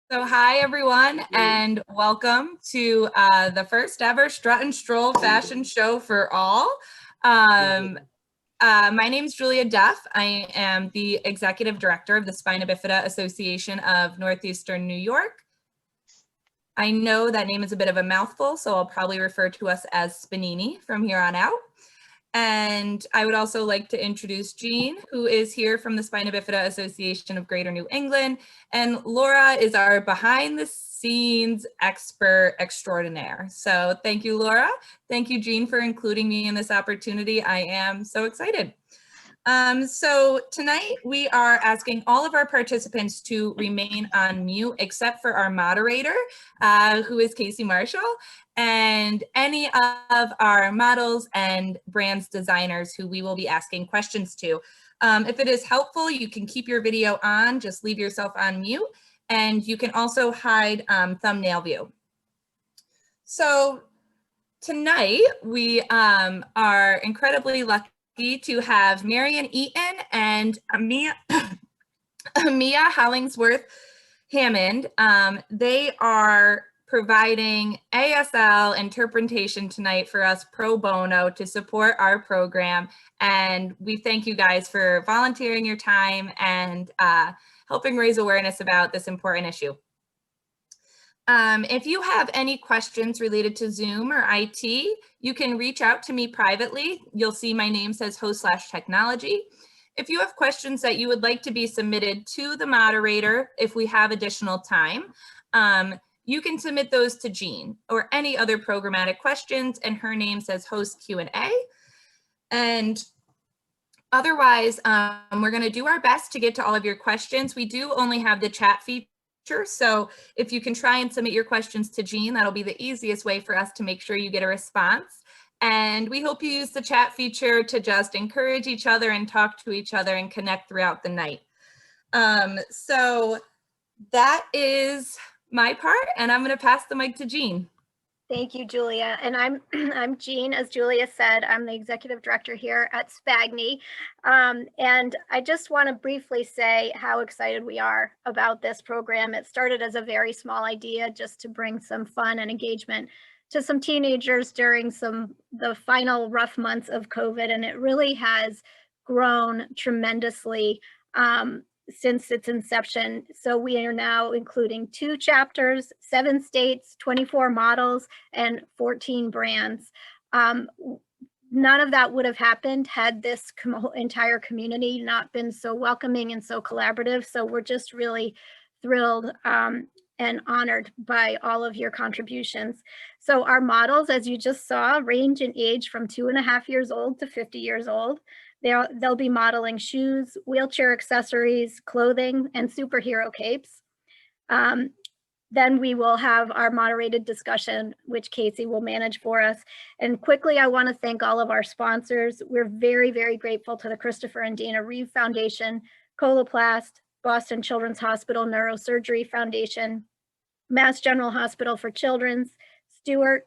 So hi everyone, and welcome to the first ever Strut and Stroll fashion show for all. My name is Julia Duff. I am the Executive Director of the Spina Bifida Association of Northeastern New York. I know that name is a bit of a mouthful, so I'll probably refer to us as Spinini from here on out. And I would also like to introduce Jean, who is here from the Spina Bifida Association of Greater New England. And Laura is our behind the scenes expert extraordinaire. So thank you, Laura. Thank you, Jean, for including me in this opportunity. I am so excited. So tonight we are asking all of our participants to remain on mute except for our moderator, who is Casey Marshall, and any of our models and brands designers who we will be asking questions to. If it is helpful, you can keep your video on, just leave yourself on mute, and you can also hide thumbnail view. So tonight we are incredibly lucky to have Marian Eaton and Mia Hollingsworth Hammond. They are providing ASL interpretation tonight for us pro bono to support our program. And we thank you guys for volunteering your time and helping raise awareness about this important issue. If you have any questions related to Zoom or IT, you can reach out to me privately. You'll see my name says host/technology. If you have questions that you would like to be submitted to the moderator, if we have additional time, you can submit those to Jean or any other programmatic questions, and her name says host Q&A. And otherwise, we're going to do our best to get to all of your questions. We do only have the chat feature. So if you can try and submit your questions to Jean, that'll be the easiest way for us to make sure you get a response. And we hope you use the chat feature to just encourage each other and talk to each other and connect throughout the night. So that is my part, and I'm going to pass the mic to Jean. Thank you, Julia. And I'm Jean, as Julia said. I'm the executive director here at SPAGNI. And I just want to briefly say how excited we are about this program. It started as a very small idea just to bring some fun and engagement to some teenagers during the final rough months of COVID. And it really has grown tremendously since its inception. So we are now including 2 chapters, 7 states, 24 models, and 14 brands. None of that would have happened had this entire community not been so welcoming and so collaborative. So we're just really thrilled and honored by all of your contributions. So our models, as you just saw, range in age from 2.5 years old to 50 years old. They'll be modeling shoes, wheelchair accessories, clothing, and superhero capes. Then we will have our moderated discussion, which Casey will manage for us. And quickly, I want to thank all of our sponsors. We're very, very grateful to the Christopher and Dana Reeve Foundation, Coloplast, Boston Children's Hospital Neurosurgery Foundation, MassGeneral Hospital for Children's, Stewart,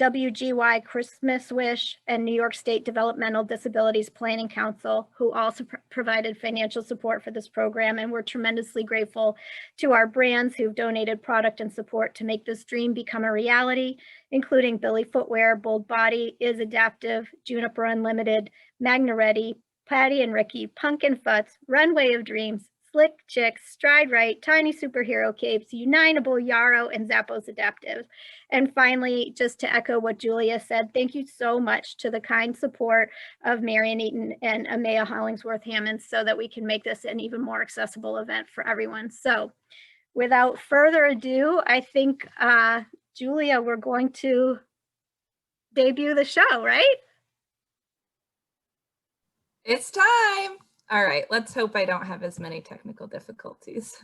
WGY Christmas Wish, and New York State Developmental Disabilities Planning Council, who also provided financial support for this program. And we're tremendously grateful to our brands who've donated product and support to make this dream become a reality, including Billy Footwear, Bold Body, Is Adaptive, Juniper Unlimited, Magnaretti, Patti Ricky, PunkinFutz, Runway of Dreams, Slick Chicks, Stride Rite, Tiny Superhero Capes, Uniteable, Yarrow, and Zappos Adaptive. And finally, just to echo what Julia said, thank you so much to the kind support of Marian Eaton and Amaya Hollingsworth Hammond so that we can make this an even more accessible event for everyone. So without further ado, I think, Julia, we're going to debut the show, right? It's time. All right, let's hope I don't have as many technical difficulties.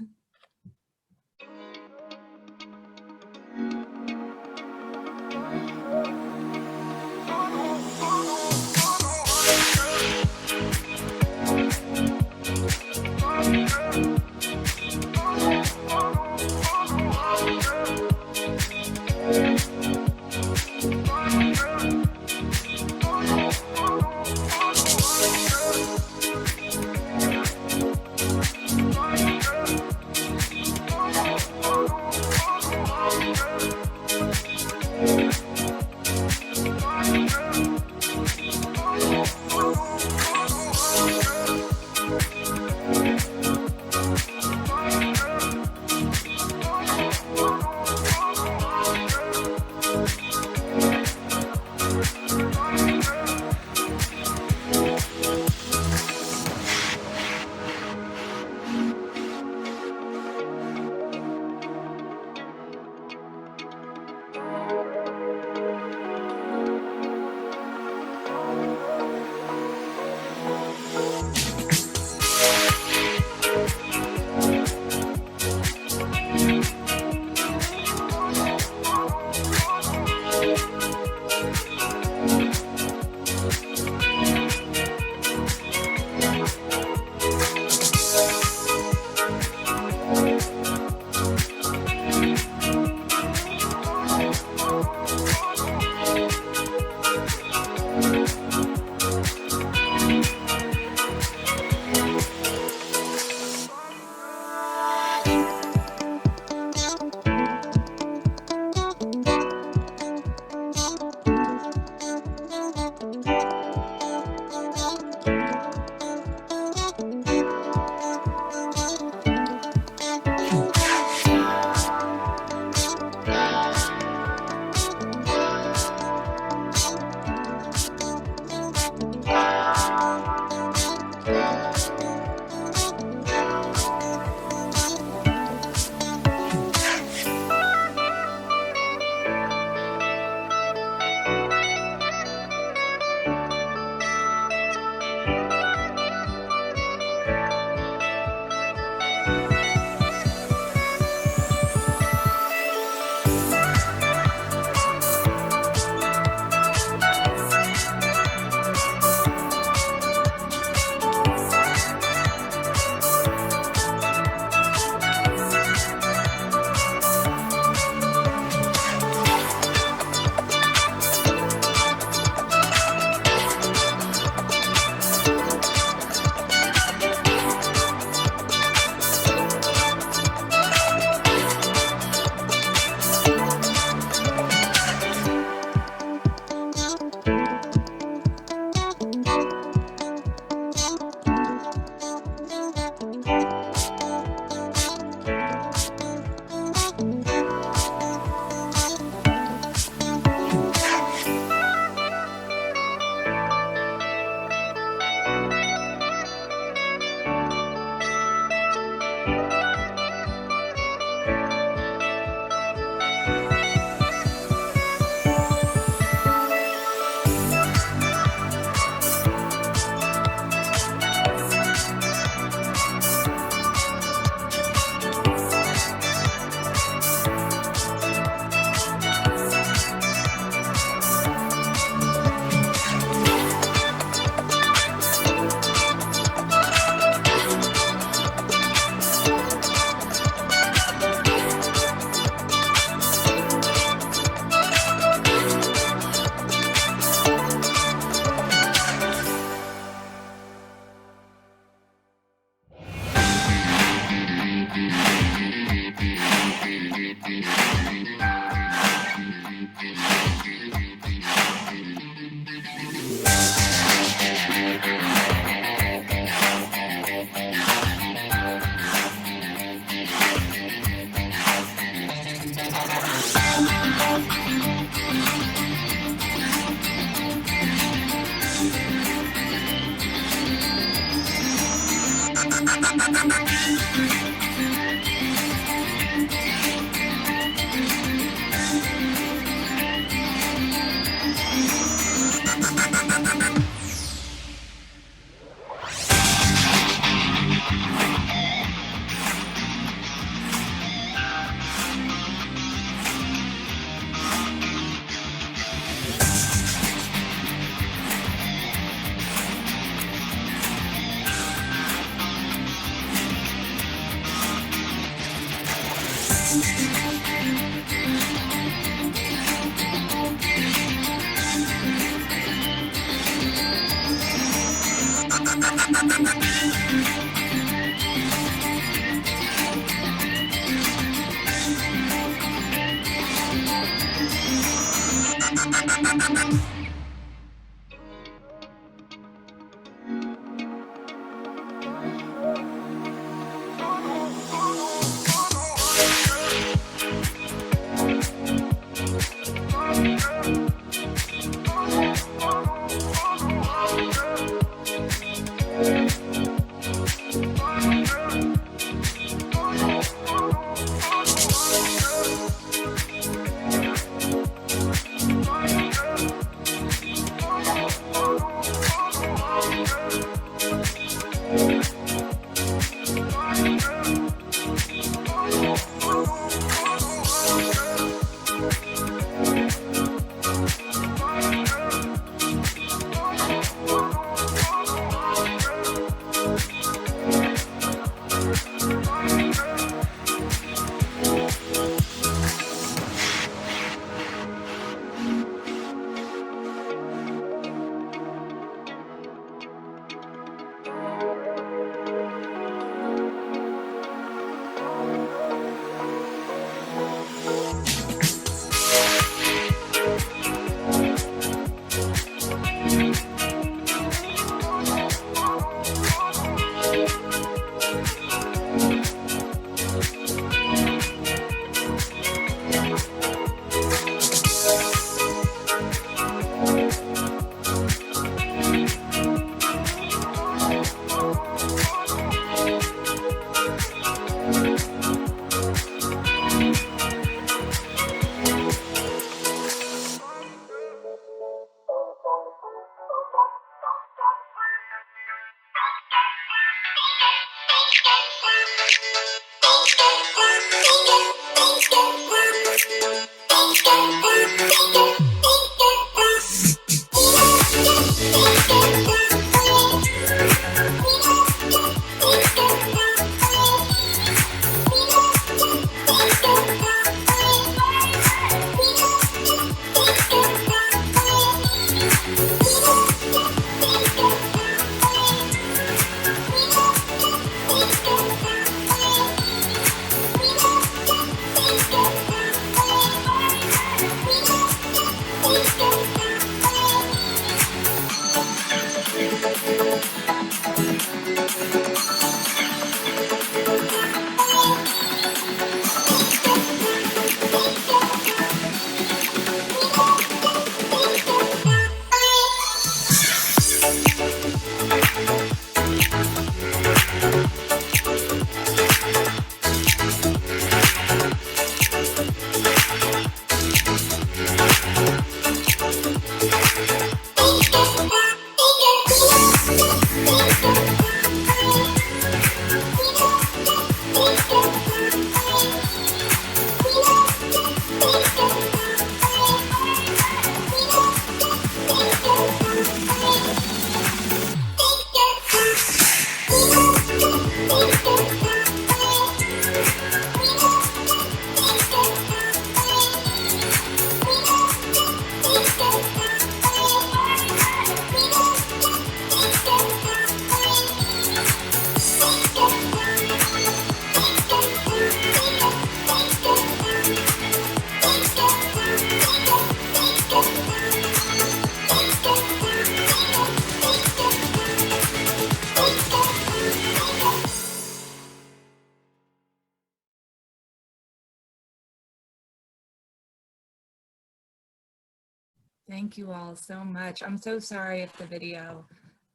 Thank you all so much. I'm so sorry if the video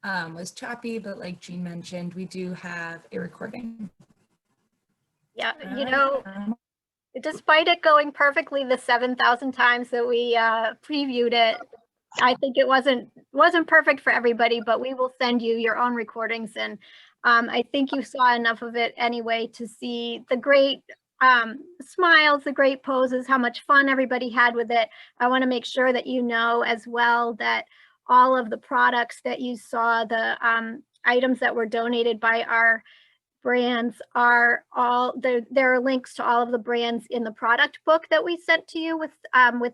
was choppy, but like Jean mentioned, we do have a recording. Yeah, you know, despite it going perfectly the 7,000 times that we previewed it, I think it wasn't perfect for everybody, but we will send you your own recordings. And I think you saw enough of it anyway to see the great smiles, the great poses, how much fun everybody had with it. I want to make sure that you know as well that all of the products that you saw, the items that were donated by our brands are all there are links to all of the brands in the product book that we sent to you with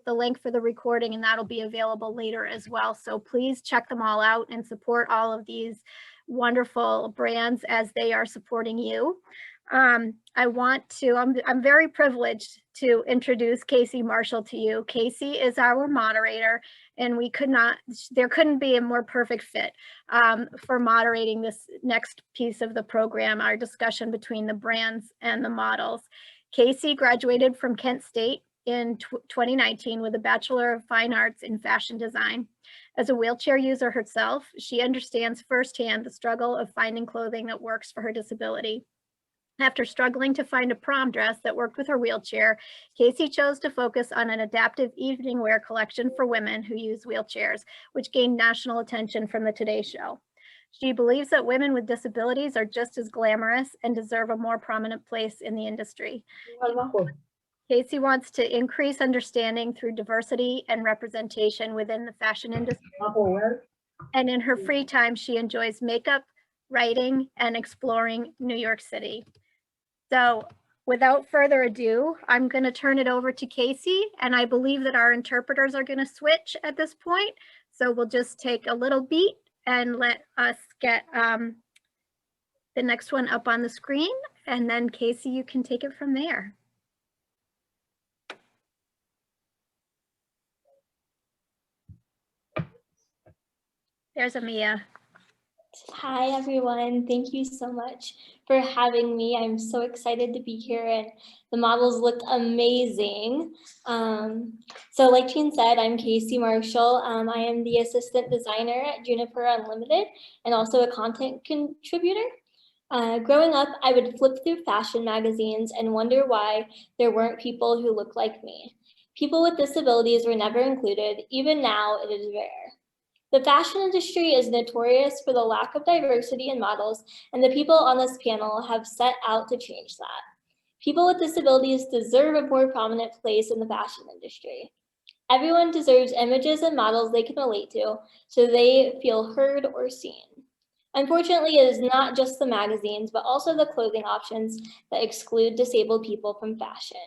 the link for the recording, and that'll be available later as well. So please check them all out and support all of these wonderful brands as they are supporting you. I'm very privileged to introduce Casey Marshall to you. Casey is our moderator, and there couldn't be a more perfect fit for moderating this next piece of the program, our discussion between the brands and the models. Casey graduated from Kent State in 2019 with a Bachelor of Fine Arts in Fashion Design. As a wheelchair user herself, she understands firsthand the struggle of finding clothing that works for her disability. After struggling to find a prom dress that worked with her wheelchair, Casey chose to focus on an adaptive evening wear collection for women who use wheelchairs, which gained national attention from the Today Show. She believes that women with disabilities are just as glamorous and deserve a more prominent place in the industry. Casey wants to increase understanding through diversity and representation within the fashion industry. And in her free time, she enjoys makeup, writing, and exploring New York City. So without further ado, I'm going to turn it over to Casey, and I believe that our interpreters are going to switch at this point. So we'll just take a little beat and let us get the next one up on the screen. And then Casey, you can take it from there. There's Amia. Hi, everyone. Thank you so much for having me. I'm so excited to be here, and the models looked amazing. So like Jean said, I'm Casey Marshall. I am the assistant designer at Juniper Unlimited and also a content contributor. Growing up, I would flip through fashion magazines and wonder why there weren't people who looked like me. People with disabilities were never included. Even now, it is rare. The fashion industry is notorious for the lack of diversity in models, and the people on this panel have set out to change that. People with disabilities deserve a more prominent place in the fashion industry. Everyone deserves images and models they can relate to, so they feel heard or seen. Unfortunately, it is not just the magazines, but also the clothing options that exclude disabled people from fashion.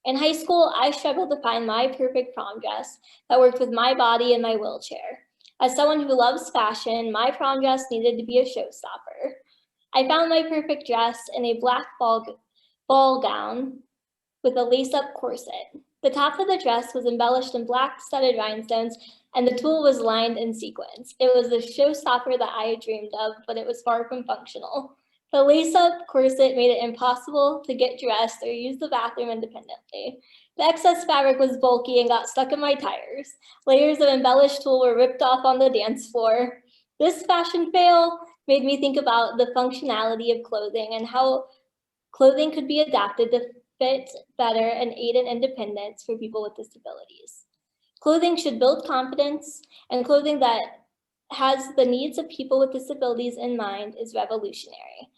In high school, I struggled to find my perfect prom dress that worked with my body and my wheelchair. As someone who loves fashion, my prom dress needed to be a showstopper. I found my perfect dress in a black ball gown with a lace-up corset. The top of the dress was embellished in black studded rhinestones, and the tulle was lined in sequins. It was the showstopper that I had dreamed of, but it was far from functional. The lace-up corset made it impossible to get dressed or use the bathroom independently. The excess fabric was bulky and got stuck in my tires. Layers of embellished tulle were ripped off on the dance floor. This fashion fail made me think about the functionality of clothing and how clothing could be adapted to fit better and aid in independence for people with disabilities. Clothing should build confidence, and clothing that has the needs of people with disabilities in mind is revolutionary.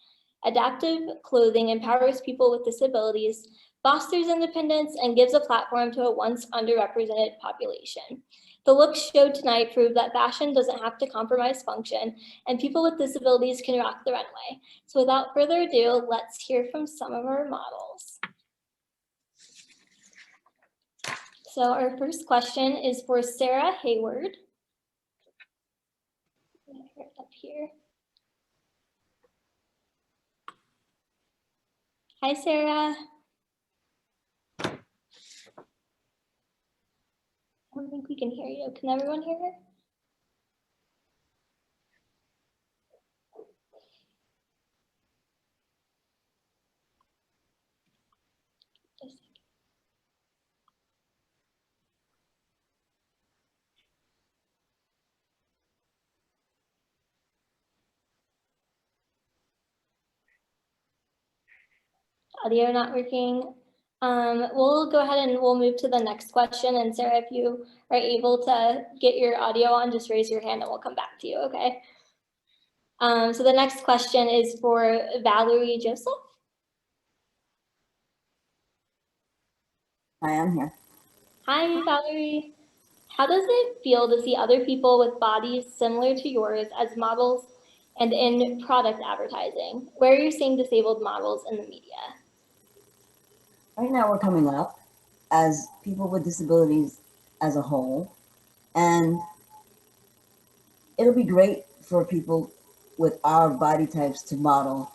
Adaptive clothing empowers people with disabilities, fosters independence, and gives a platform to a once underrepresented population. The looks showed tonight prove that fashion doesn't have to compromise function, and people with disabilities can rock the runway. So without further ado, let's hear from some of our models. So our first question is for Sarah Hayward. Up here. Hi, Sarah. I don't think we can hear you. Can everyone hear her? Audio not working. We'll go ahead and we'll move to the next question. And Sarah, if you are able to get your audio on, just raise your hand and we'll come back to you, okay? So the next question is for Valerie Joseph. Hi, I'm here. Hi, Valerie. How does it feel to see other people with bodies similar to yours as models and in product advertising? Where are you seeing disabled models in the media? Right now we're coming up as people with disabilities as a whole, and it'll be great for people with our body types to model,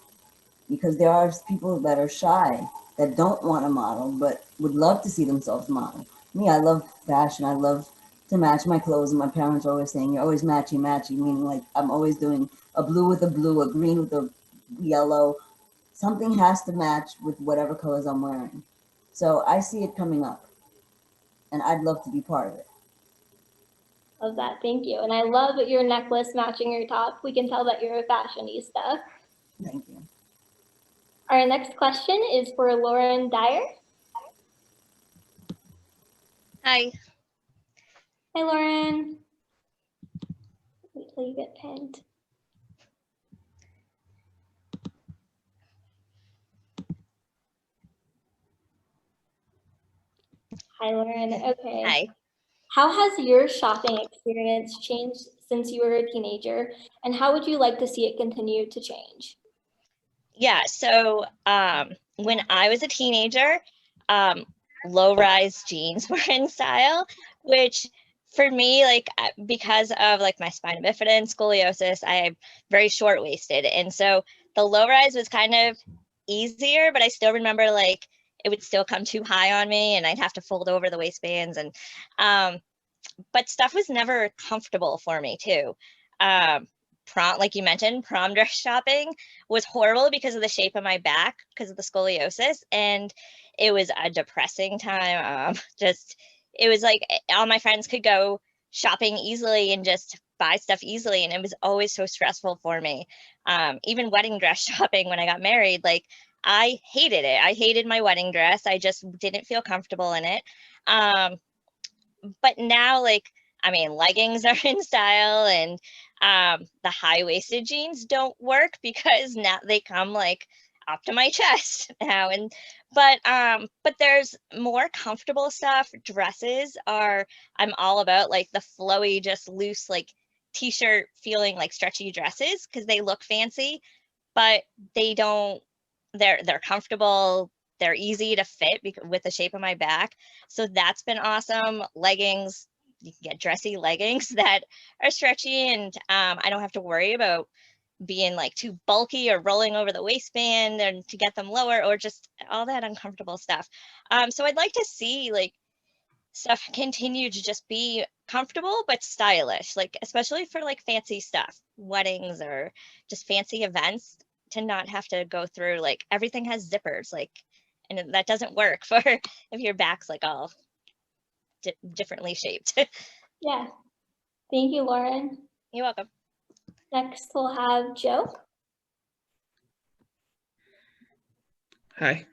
because there are people that are shy that don't want to model but would love to see themselves model. Me, I love fashion. I love to match my clothes, and my parents are always saying, you're always matching, meaning like I'm always doing a blue with a blue, a green with a yellow. Something has to match with whatever colors I'm wearing. So I see it coming up, and I'd love to be part of it. Love that, thank you. And I love your necklace matching your top. We can tell that you're a fashionista. Thank you. Our next question is for Lauren Dyer. Hi. Hi, Lauren. Wait till you get pinned. Hi, Lauren. Okay. Hi. How has your shopping experience changed since you were a teenager, and how would you like to see it continue to change? Yeah, so when I was a teenager, low-rise jeans were in style, which for me, like because of like my spina bifida and scoliosis, I am very short-waisted, and so the low-rise was kind of easier, but I still remember like it would still come too high on me, and I'd have to fold over the waistbands, and but stuff was never comfortable for me too. Like you mentioned, prom dress shopping was horrible because of the shape of my back, because of the scoliosis, and it was a depressing time. It was like all my friends could go shopping easily and just buy stuff easily, and it was always so stressful for me. Even wedding dress shopping when I got married, like I hated it. I hated my wedding dress. I just didn't feel comfortable in it. But now, like, I mean, leggings are in style, and the high-waisted jeans don't work because now they come like up to my chest now. And but there's more comfortable stuff. Dresses are, I'm all about like the flowy, just loose, like t-shirt feeling like stretchy dresses, because they look fancy, but they don't, they're comfortable, they're easy to fit with the shape of my back. So that's been awesome. Leggings, you can get dressy leggings that are stretchy, and I don't have to worry about being like too bulky or rolling over the waistband and to get them lower, or just all that uncomfortable stuff. So I'd like to see like stuff continue to just be comfortable but stylish, like especially for like fancy stuff, weddings or just fancy events, to not have to go through like everything has zippers, like, and that doesn't work for if your back's like all differently shaped. Yeah. Thank you, Lauren. You're welcome. Next, we'll have Joe. Hi.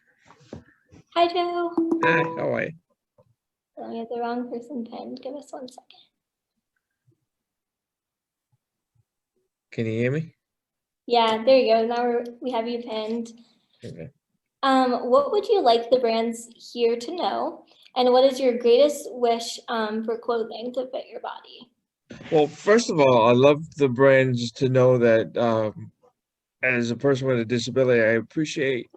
Hi, Joe. Hi, how are you? Let me have the wrong person pinned. Give us 1 second. Can you hear me? Yeah, there you go. Now we have you pinned. Okay. What would you like the brands here to know? And what is your greatest wish for clothing to fit your body? Well, first of all, I love the brands to know that as a person with a disability, I appreciate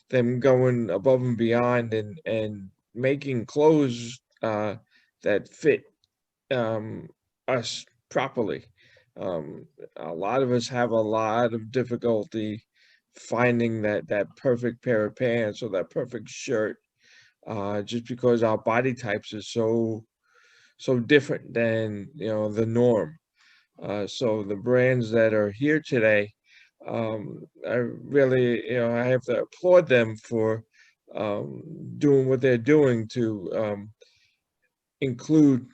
them going above and beyond and making clothes that fit us properly. A lot of us have a lot of difficulty finding that perfect pair of pants or that perfect shirt, just because our body types are so different than the norm. So the brands that are here today, I really I have to applaud them for doing what they're doing to include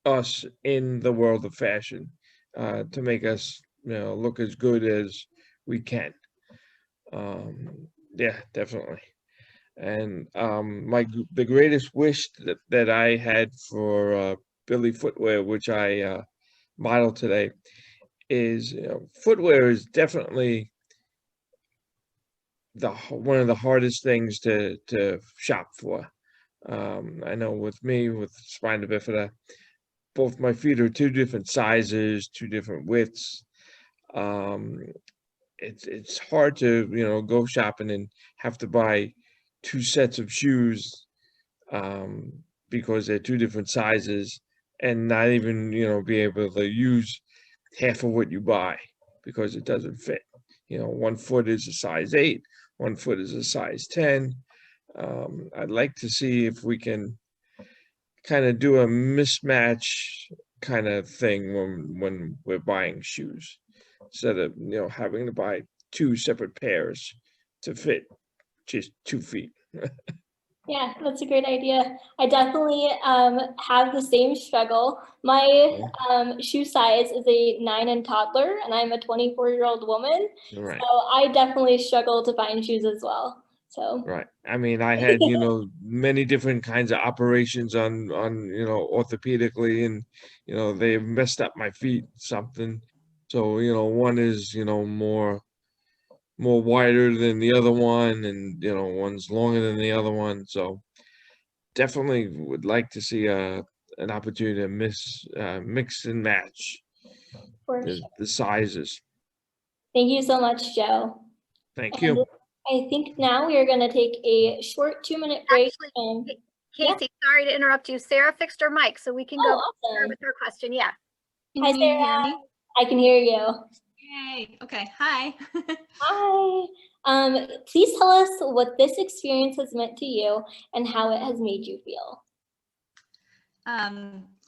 us in the world of fashion, to make us look as good as we can. Yeah, definitely. And the greatest wish that I had for Billy Footwear, which I model today, is footwear is definitely one of the hardest things to shop for. I know with me, with spina bifida, both my feet are two different sizes, two different widths. It's hard to go shopping and have to buy two sets of shoes, because they're two different sizes, and not even be able to use half of what you buy because it doesn't fit. One foot is a size 8, one foot is a size 10. I'd like to see if we can kind of do a mismatch kind of thing when we're buying shoes, instead of having to buy two separate pairs to fit just 2 feet. Yeah, that's a great idea. I definitely have the same struggle. My shoe size is a 9 and toddler, and I'm a 24-year-old woman. Right. So I definitely struggle to find shoes as well. So Right. I mean, I had many different kinds of operations on orthopedically, and they messed up my feet something. So one is more wider than the other one, and one's longer than the other one. So definitely would like to see an opportunity to mix and match for sure. the sizes. Thank you so much, Joe. Thank And you. I think now we are going to take a short 2-minute break. Actually, yeah. Casey, sorry to interrupt you. Sarah fixed her mic, so we can go awesome. with her question. Yeah. Hi, Can you hear Sarah. me? I can hear you. Yay. Okay. Hi. Hi. Please tell us what this experience has meant to you and how it has made you feel.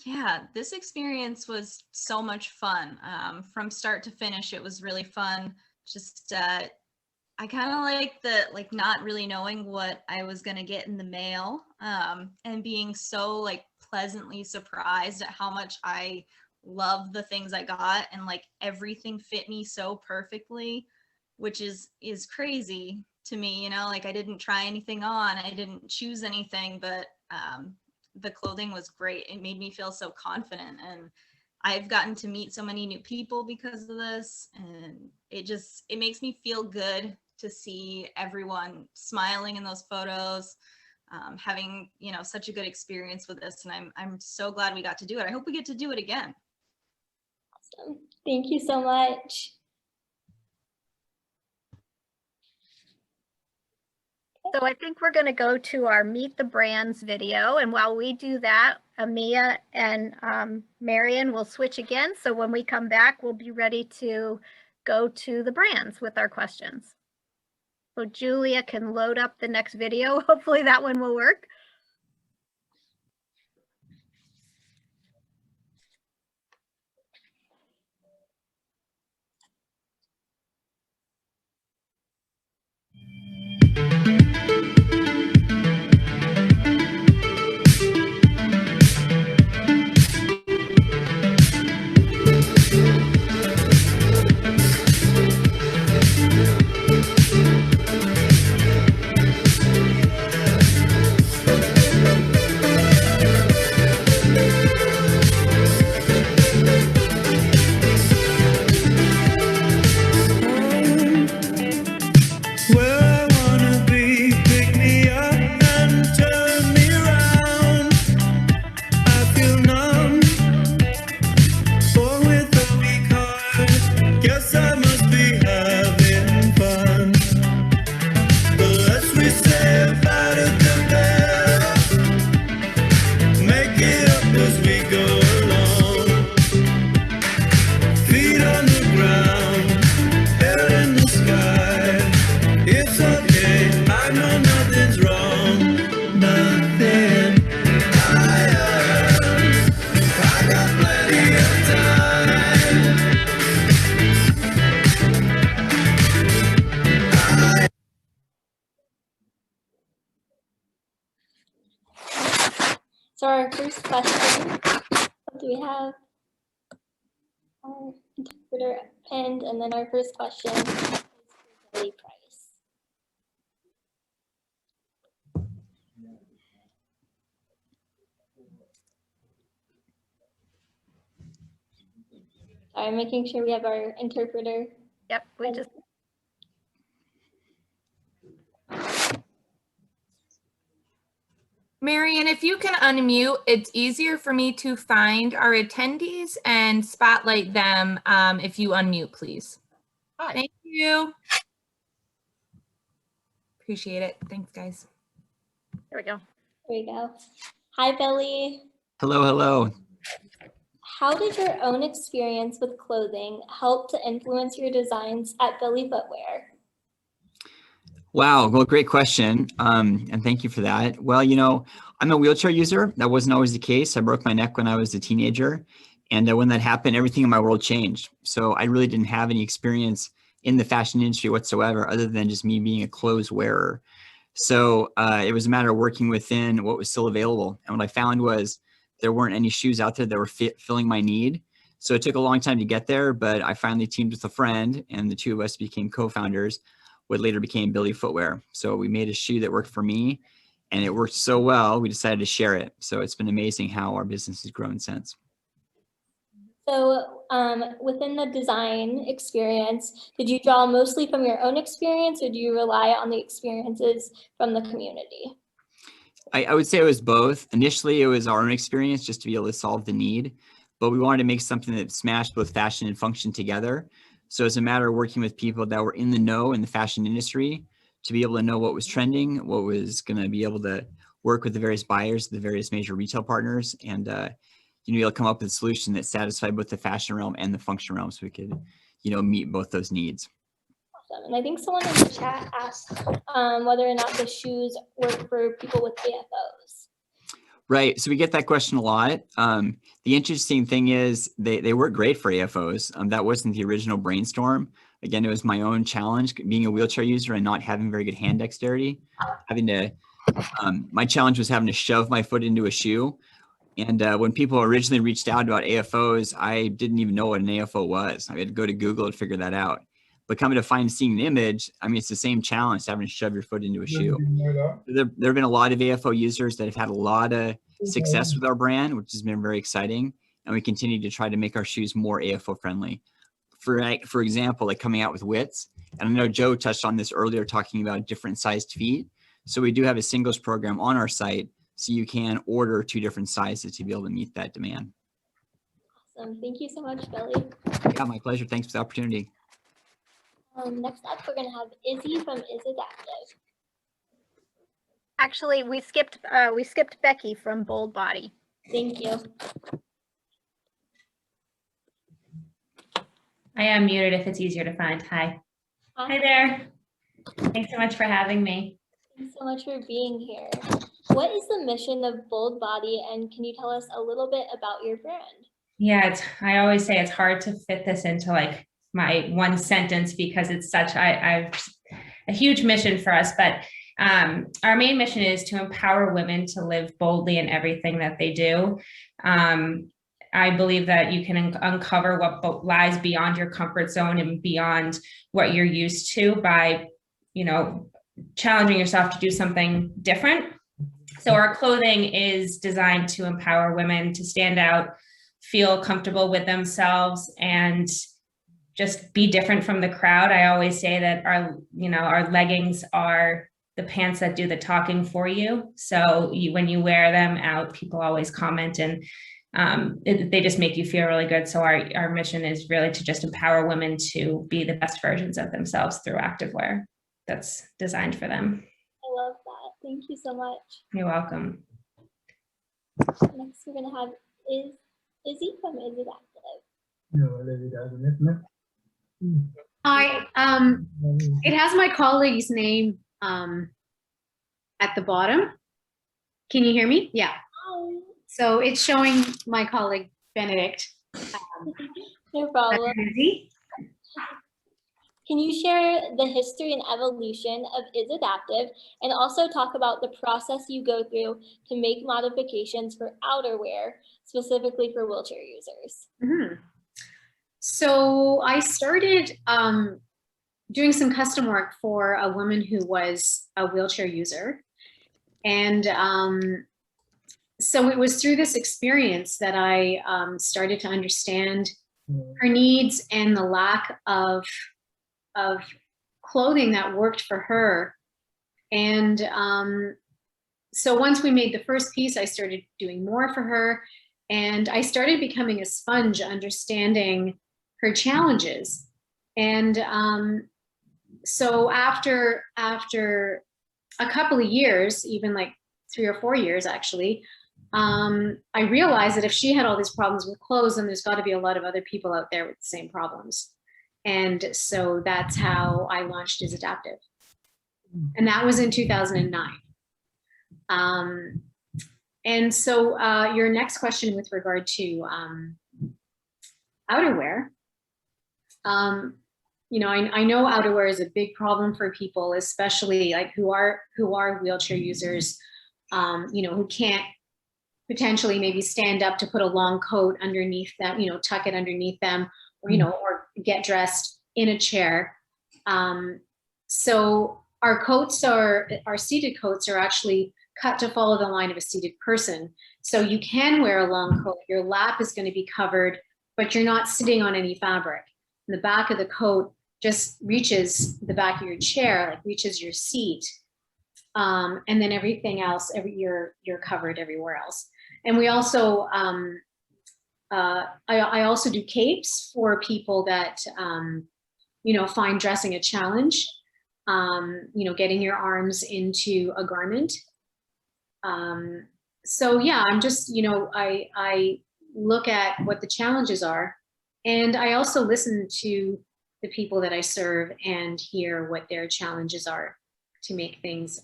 Yeah, this experience was so much fun. From start to finish, it was really fun. Just I kind of like not really knowing what I was gonna get in the mail, and being so like pleasantly surprised at how much I love the things I got, and like everything fit me so perfectly, which is crazy to me. Like I didn't try anything on, I didn't choose anything, but the clothing was great. It made me feel so confident, and I've gotten to meet so many new people because of this, and it makes me feel good to see everyone smiling in those photos, having, you know, such a good experience with this. And I'm so glad we got to do it. I hope we get to do it again. Awesome. Thank you so much. So I think we're going to go to our Meet the Brands video. And while we do that, Amia and Marion will switch again. So when we come back, we'll be ready to go to the brands with our questions. So Julia can load up the next video. Hopefully that one will work. So our first question, what do we have? Our interpreter pinned, and then our first question is for Billy Price. Sorry, making sure we have our interpreter. Yep, we just. Marion, if you can unmute, it's easier for me to find our attendees and spotlight them if you unmute, please. Hi. Thank you. Appreciate it. Thanks, guys. There we go. There we go. Hi, Billy. Hello, hello. How did your own experience with clothing help to influence your designs at Billy Footwear? Wow, well, great question. And thank you for that. Well, you know, I'm a wheelchair user. That wasn't always the case. I broke my neck when I was a teenager. And when that happened, everything in my world changed. So I really didn't have any experience in the fashion industry whatsoever, other than just me being a clothes wearer. So it was a matter of working within what was still available. And what I found was there weren't any shoes out there that were filling my need. So it took a long time to get there, but I finally teamed with a friend, and the two of us became co-founders, what later became Billy Footwear. So we made a shoe that worked for me, and it worked so well, we decided to share it. So it's been amazing how our business has grown since. So within the design experience, did you draw mostly from your own experience, or do you rely on the experiences from the community? I would say it was both. Initially, it was our own experience just to be able to solve the need, but we wanted to make something that smashed both fashion and function together. So it's a matter of working with people that were in the know in the fashion industry to be able to know what was trending, what was going to be able to work with the various buyers, the various major retail partners, and you know, be able to come up with a solution that satisfied both the fashion realm and the function realm, so we could, you know, meet both those needs. Awesome. And I think someone in the chat asked whether or not the shoes work for people with AFOs. Right. So we get that question a lot. The interesting thing is they work great for AFOs. That wasn't the original brainstorm. Again, it was my own challenge, being a wheelchair user and not having very good hand dexterity. My challenge was having to shove my foot into a shoe. And when people originally reached out about AFOs, I didn't even know what an AFO was. I had to go to Google to figure that out. But coming to find seeing an image, I mean, it's the same challenge, having to shove your foot into a shoe. There have been a lot of AFO users that have had a lot of success with our brand, which has been very exciting. And we continue to try to make our shoes more AFO friendly. For example, like coming out with widths. And I know Joe touched on this earlier, talking about different sized feet. So we do have a singles program on our site, so you can order 2 different sizes to be able to meet that demand. Awesome. Thank you so much, Billy. Yeah, my pleasure. Thanks for the opportunity. Next up, we're going to have Izzy from Is Adaptive. Actually, we skipped Becky from Bold Body. Thank you. I am muted if it's easier to find. Hi. Hi there. Thanks so much for having me. Thanks so much for being here. What is the mission of Bold Body, and can you tell us a little bit about your brand? Yeah, I always say it's hard to fit this into like my one sentence because it's such a huge mission for us. But our main mission is to empower women to live boldly in everything that they do. I believe that you can uncover what lies beyond your comfort zone and beyond what you're used to by, challenging yourself to do something different. So our clothing is designed to empower women to stand out, feel comfortable with themselves, and just be different from the crowd. I always say that our leggings are the pants that do the talking for you. So when you wear them out, people always comment, and they just make you feel really good. So our mission is really to just empower women to be the best versions of themselves through activewear that's designed for them. I love that. Thank you so much. You're welcome. Next, we're going to have Izzy from Is Adaptive. Hi. It has my colleague's name at the bottom. Can you hear me? Yeah. Hi. So it's showing my colleague Benedict. No problem. Izzy. Can you share the history and evolution of Is Adaptive, and also talk about the process you go through to make modifications for outerwear, specifically for wheelchair users? Mm-hmm. So I started doing some custom work for a woman who was a wheelchair user. And so it was through this experience that I started to understand her needs and the lack of clothing that worked for her. And so once we made the first piece, I started doing more for her, and I started becoming a sponge, understanding her challenges. And so after a couple of years, even like 3 or 4 years actually, I realized that if she had all these problems with clothes, then there's got to be a lot of other people out there with the same problems. And so that's how I launched Is Adaptive. And that was in 2009. And so your next question with regard to outerwear, I know outerwear is a big problem for people, especially like who are wheelchair users, who can't potentially maybe stand up to put a long coat underneath them, tuck it underneath them, or get dressed in a chair. So our seated coats are actually cut to follow the line of a seated person. So you can wear a long coat. Your lap is going to be covered, but you're not sitting on any fabric. And the back of the coat just reaches the back of your chair, like reaches your seat. And then everything else, you're covered everywhere else. And we also, I also do capes for people that, find dressing a challenge, getting your arms into a garment. So yeah, I'm just, I look at what the challenges are, and I also listen to the people that I serve and hear what their challenges are to make things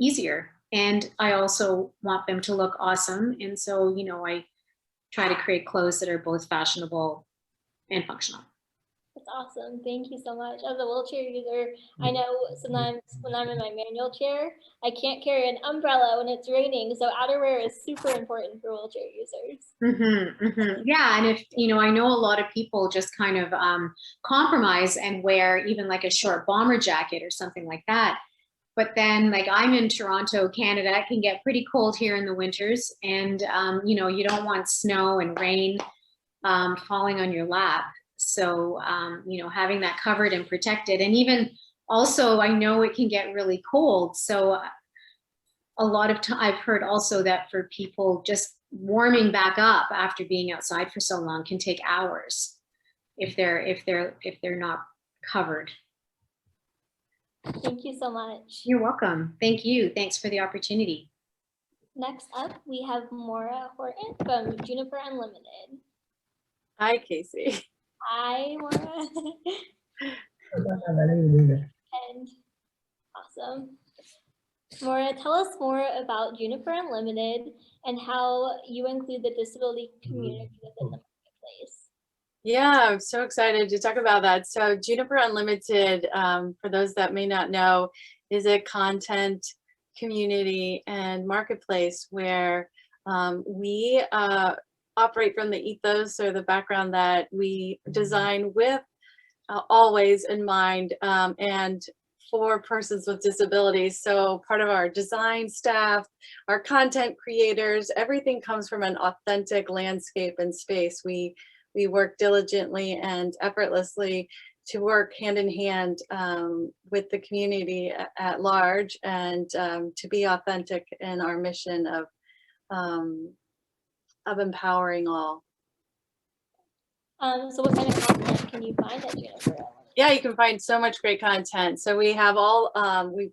easier. And I also want them to look awesome. And so, I try to create clothes that are both fashionable and functional. That's awesome. Thank you so much. As a wheelchair user, I know sometimes when I'm in my manual chair, I can't carry an umbrella when it's raining. So outerwear is super important for wheelchair users. Mm-hmm, mm-hmm. Yeah. And if, I know a lot of people just kind of compromise and wear even like a short bomber jacket or something like that. But then, like, I'm in Toronto, Canada. It can get pretty cold here in the winters, and you know, you don't want snow and rain falling on your lap. So you know, having that covered and protected, and even also, I know it can get really cold. So a lot of time, I've heard also that for people, just warming back up after being outside for so long can take hours if they're not covered. Thank you so much. You're welcome. Thank you. Thanks for the opportunity. Next up, we have Maura Horton from Juniper Unlimited. Hi, Casey. Hi, Maura. And awesome. Maura, tell us more about Juniper Unlimited and how you include the disability community within the marketplace. Yeah, I'm so excited to talk about that. So Juniper Unlimited, for those that may not know, is a content community and marketplace where we operate from the ethos or the background that we design with always in mind and for persons with disabilities. So part of our design staff, our content creators, everything comes from an authentic landscape and space. We work diligently and effortlessly to work hand in hand with the community at large, and to be authentic in our mission of empowering all. So what kind of content can you find at Juniper? Yeah, you can find so much great content. So we have all,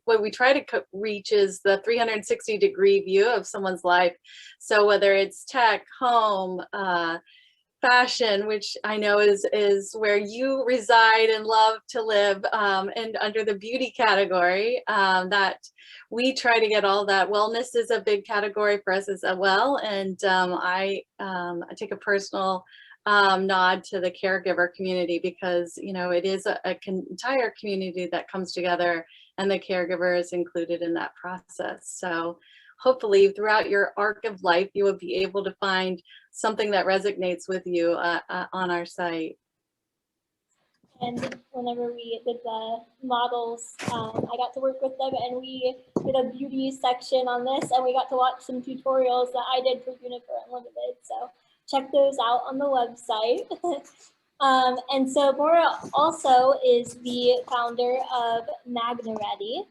what we try to reach is the 360-degree view of someone's life. So whether it's tech, home, fashion, which I know is where you reside and love to live, and under the beauty category, that we try to get all that. Wellness is a big category for us as well, and I take a personal nod to the caregiver community, because you know it is a entire community that comes together, and the caregiver is included in that process. So hopefully throughout your arc of life, you will be able to find something that resonates with you on our site. And whenever we did the models, I got to work with them, and we did a beauty section on this, and we got to watch some tutorials that I did for Juniper Unlimited. So check those out on the website. And so Maura also is the founder of MassGeneral.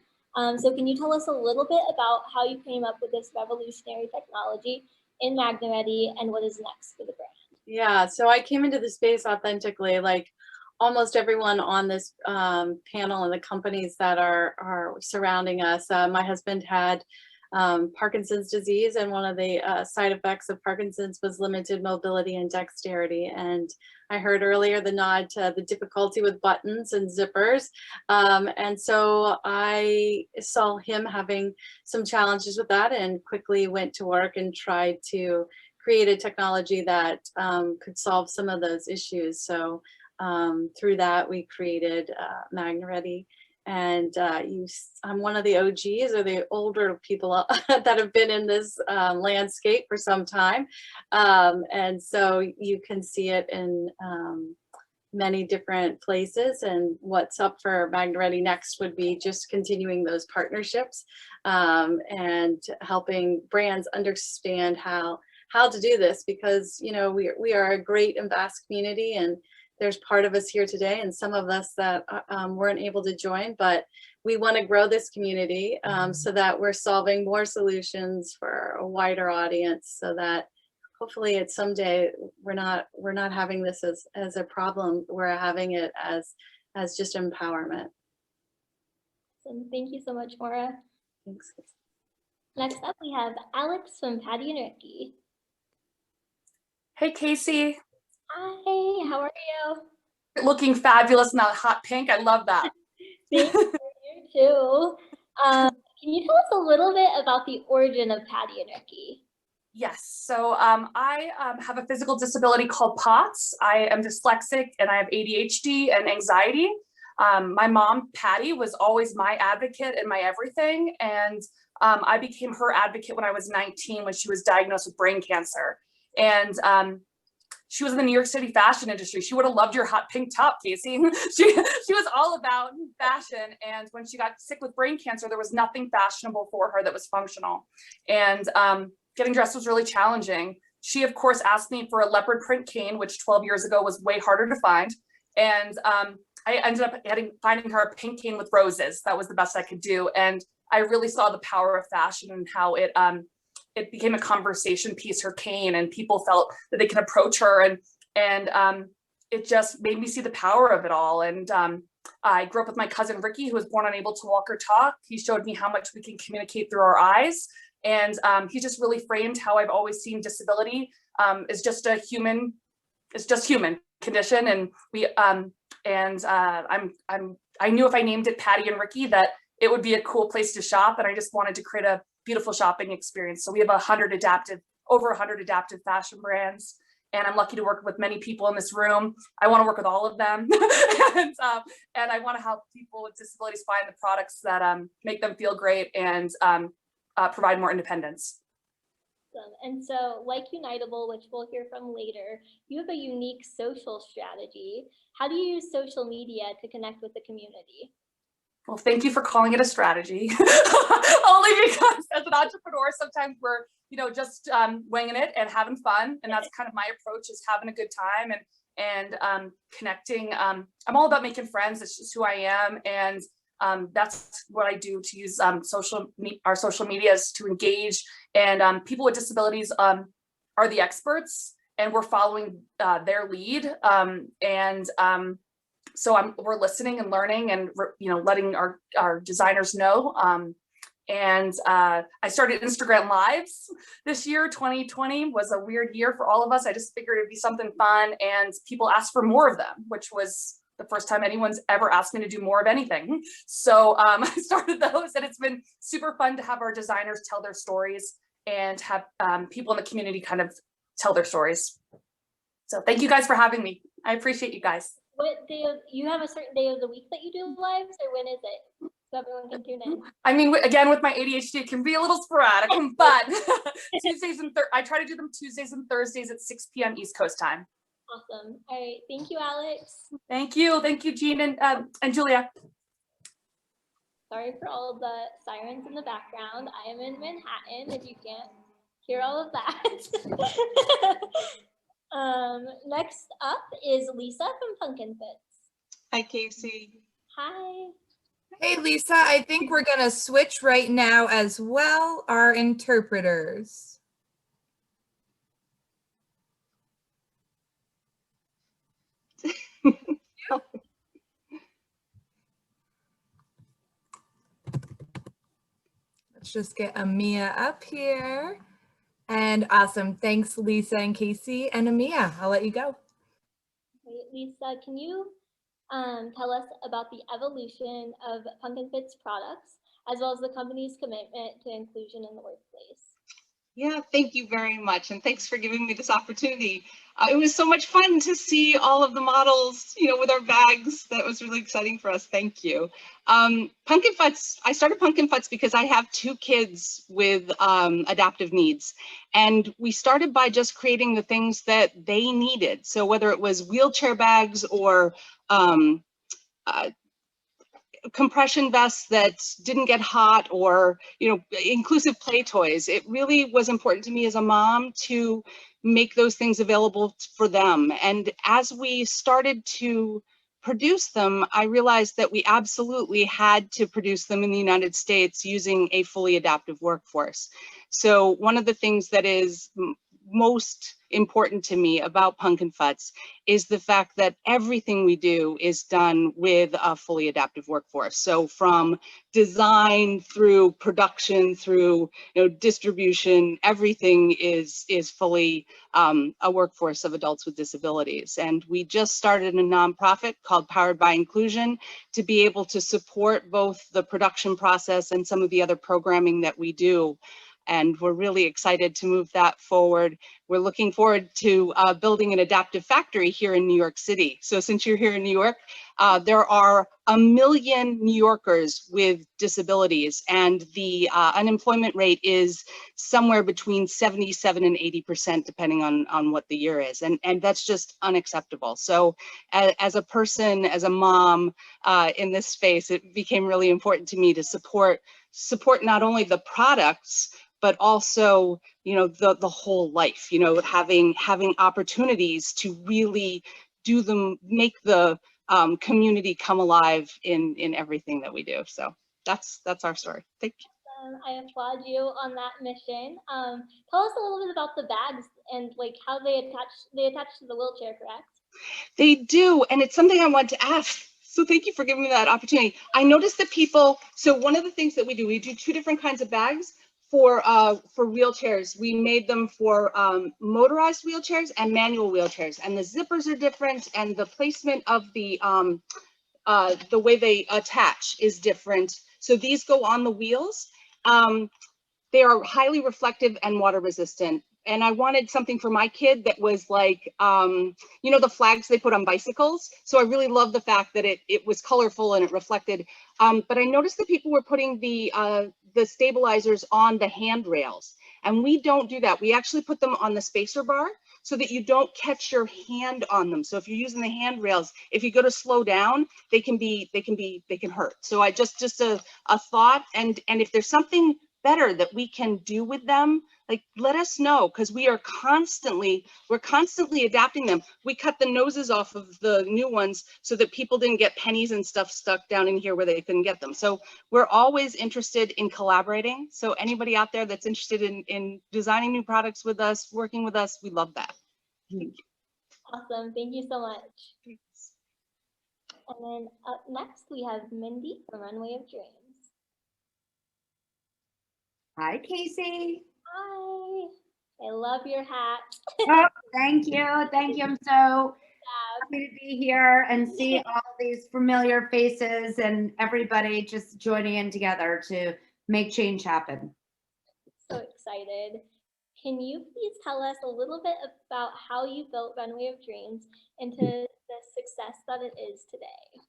So can you tell us a little bit about how you came up with this revolutionary technology in MassGeneral and what is next for the brand? Yeah, so I came into the space authentically, like almost everyone on this panel and the companies that are surrounding us. My husband had Parkinson's disease, and one of the side effects of Parkinson's was limited mobility and dexterity. And I heard earlier the nod to the difficulty with buttons and zippers. And so I saw him having some challenges with that, and quickly went to work and tried to create a technology that could solve some of those issues. So through that, we created MassGeneral. And I'm one of the OGs, or the older people that have been in this landscape for some time. And so you can see it in many different places. And what's up for MassGeneral next would be just continuing those partnerships and helping brands understand how to do this, because you know we are a great and vast community, and there's part of us here today and some of us that weren't able to join, but we want to grow this community so that we're solving more solutions for a wider audience, so that hopefully at someday we're not having this as a problem, we're having it as just empowerment. So thank you so much, Maura. Thanks. Next up, we have Alex from Patti Ricky. Hey, Casey. Hi, how are you? Looking fabulous in that hot pink. I love that. Thank you, you too. Can you tell us a little bit about the origin of Patti and Ricky? Yes, so I have a physical disability called POTS. I am dyslexic and I have ADHD and anxiety. My mom, Patti, was always my advocate and my everything. And I became her advocate when I was 19, when she was diagnosed with brain cancer. And she was in the New York City fashion industry. She would have loved your hot pink top, Casey. She was all about fashion. And when she got sick with brain cancer, there was nothing fashionable for her that was functional. And getting dressed was really challenging. She, of course, asked me for a leopard print cane, which 12 years ago was way harder to find. And I ended up finding her a pink cane with roses. That was the best I could do. And I really saw the power of fashion and how it became a conversation piece, her cane, and people felt that they could approach her. And it just made me see the power of it all. And I grew up with my cousin Ricky, who was born unable to walk or talk. He showed me how much we can communicate through our eyes. And he just really framed how I've always seen disability as just a human, it's just human condition. And I knew if I named it Patti and Ricky that it would be a cool place to shop. And I just wanted to create a beautiful shopping experience. So we have over 100 adaptive fashion brands. And I'm lucky to work with many people in this room. I want to work with all of them. and I want to help people with disabilities find the products that make them feel great and provide more independence. Awesome. And so, like Uniteable, which we'll hear from later, you have a unique social strategy. How do you use social media to connect with the community? Well, thank you for calling it a strategy. Only because as an entrepreneur, sometimes we're, just winging it and having fun. And that's kind of my approach, is having a good time and connecting. I'm all about making friends. It's just who I am. And that's what I do, to use our social medias to engage. And people with disabilities are the experts, and we're following their lead. So we're listening and learning and letting our designers know. I started Instagram Lives this year. 2020 was a weird year for all of us. I just figured it'd be something fun, and people asked for more of them, which was the first time anyone's ever asked me to do more of anything. So I started those, and it's been super fun to have our designers tell their stories and have people in the community kind of tell their stories. So thank you guys for having me. I appreciate you guys. What day you have a certain day of the week that you do lives, or when is it? So everyone can tune in. I mean, again, with my ADHD, it can be a little sporadic, but Tuesdays and I try to do them Tuesdays and Thursdays at 6 p.m. East Coast time. Awesome. All right. Thank you, Alex. Thank you. Thank you, Jean and Julia. Sorry for all of the sirens in the background. I am in Manhattan, if you can't hear all of that. Next up is Lisa from PunkinFutz. Hi, Casey. Hi. Hey, Lisa, I think we're going to switch right now as well, our interpreters. Let's just get Amia up here. And awesome. Thanks, Lisa and Casey and Amia. I'll let you go. Great. Lisa, can you tell us about the evolution of PunkinFutz products, as well as the company's commitment to inclusion in the workplace? Yeah, thank you very much. And thanks for giving me this opportunity. It was so much fun to see all of the models, with our bags. That was really exciting for us. Thank you. PunkinFutz, I started PunkinFutz because I have 2 kids with adaptive needs. And we started by just creating the things that they needed. So whether it was wheelchair bags or compression vests that didn't get hot, or inclusive play toys, it really was important to me as a mom to make those things available for them. And as we started to produce them, I realized that we absolutely had to produce them in the United States using a fully adaptive workforce. So one of the things that is most important to me about PunkinFutz is the fact that everything we do is done with a fully adaptive workforce. So from design through production through distribution, everything is fully a workforce of adults with disabilities. And we just started a nonprofit called Powered by Inclusion to be able to support both the production process and some of the other programming that we do. And we're really excited to move that forward. We're looking forward to building an adaptive factory here in New York City. So since you're here in New York, there are 1 million New Yorkers with disabilities, and the unemployment rate is somewhere between 77 and 80%, depending on what the year is. And that's just unacceptable. So as a person, as a mom in this space, it became really important to me to support not only the products, but also, you know, the whole life, you know, having opportunities to really make the community come alive in everything that we do. So that's our story. Thank you. I applaud you on that mission. Tell us a little bit about the bags and like how they attach to the wheelchair, correct? They do, and it's something I want to ask. So thank you for giving me that opportunity. I noticed that people, so one of the things that we do 2 different kinds of bags for wheelchairs. We made them for motorized wheelchairs and manual wheelchairs, and the zippers are different, and the placement of the way they attach is different. So these go on the wheels. They are highly reflective and water resistant. And I wanted something for my kid that was like, you know, the flags they put on bicycles. So I really love the fact that it was colorful and it reflected. But I noticed that people were putting the stabilizers on the handrails, and we don't do that. We actually put them on the spacer bar so that you don't catch your hand on them. So if you're using the handrails, if you go to slow down, they can hurt. So I just a thought, and if there's something better that we can do with them, like, let us know, because we're constantly adapting them. We cut the noses off of the new ones so that people didn't get pennies and stuff stuck down in here where they couldn't get them. So we're always interested in collaborating. So anybody out there that's interested in designing new products with us, working with us, we love that. Thank you. Awesome, thank you so much. Thanks. And then up next we have Mindy from Runway of Dreams. Hi, Casey. Hi. I love your hat. Oh, thank you. Thank you. I'm so happy to be here and see all these familiar faces and everybody just joining in together to make change happen. So excited. Can you please tell us a little bit about how you built Runway of Dreams into the success that it is today?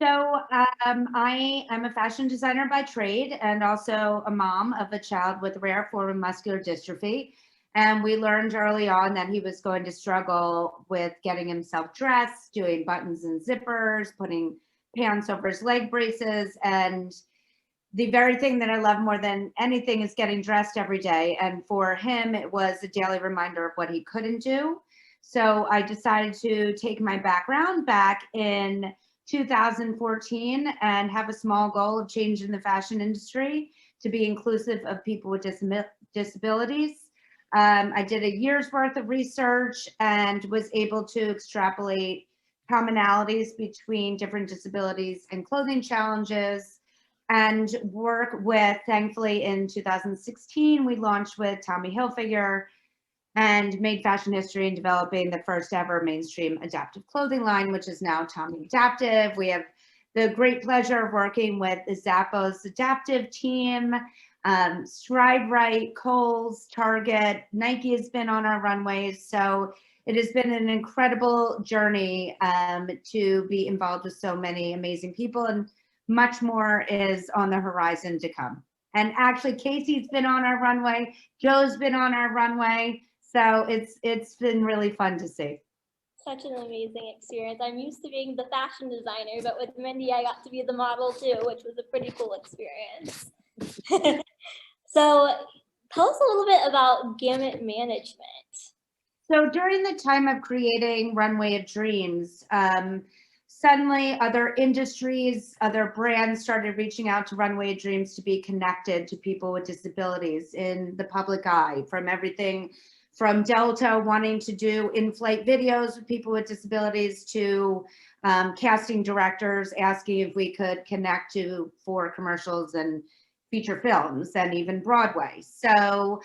So I'm a fashion designer by trade and also a mom of a child with rare form of muscular dystrophy. And we learned early on that he was going to struggle with getting himself dressed, doing buttons and zippers, putting pants over his leg braces. And the very thing that I love more than anything is getting dressed every day. And for him, it was a daily reminder of what he couldn't do. So I decided to take my background back in 2014 and have a small goal of changing the fashion industry to be inclusive of people with disabilities. I did a year's worth of research and was able to extrapolate commonalities between different disabilities and clothing challenges, and work with, thankfully in 2016, we launched with Tommy Hilfiger and made fashion history in developing the first ever mainstream adaptive clothing line, which is now Tommy Adaptive. We have the great pleasure of working with the Zappos Adaptive team, Stride, Rite, Kohl's, Target, Nike has been on our runways. So it has been an incredible journey to be involved with so many amazing people, and much more is on the horizon to come. And actually Casey's been on our runway, Joe's been on our runway. So it's been really fun to see. Such an amazing experience. I'm used to being the fashion designer, but with Mindy, I got to be the model too, which was a pretty cool experience. So tell us a little bit about gamut management. So during the time of creating Runway of Dreams, suddenly other industries, other brands started reaching out to Runway of Dreams to be connected to people with disabilities in the public eye, from everything from Delta wanting to do in-flight videos with people with disabilities to casting directors asking if we could connect for commercials and feature films and even Broadway. So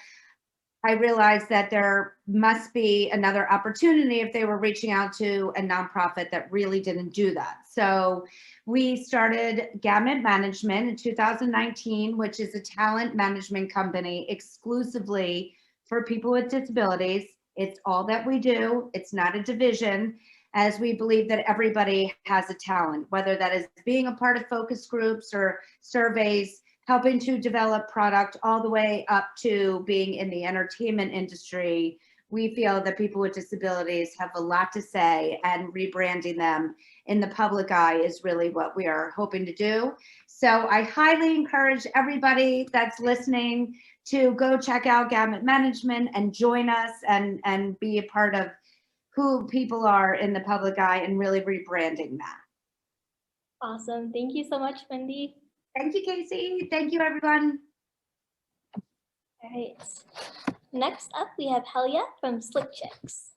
I realized that there must be another opportunity if they were reaching out to a nonprofit that really didn't do that. So we started Gamut Management in 2019, which is a talent management company exclusively for people with disabilities. It's all that we do. It's not a division, as we believe that everybody has a talent, whether that is being a part of focus groups or surveys, helping to develop product, all the way up to being in the entertainment industry. We feel that people with disabilities have a lot to say, and rebranding them in the public eye is really what we are hoping to do. So I highly encourage everybody that's listening to go check out Gamut Management and join us and be a part of who people are in the public eye and really rebranding that. Awesome. Thank you so much, Wendy. Thank you, Casey. Thank you, everyone. All right. Next up, we have Helia from Slick Chicks.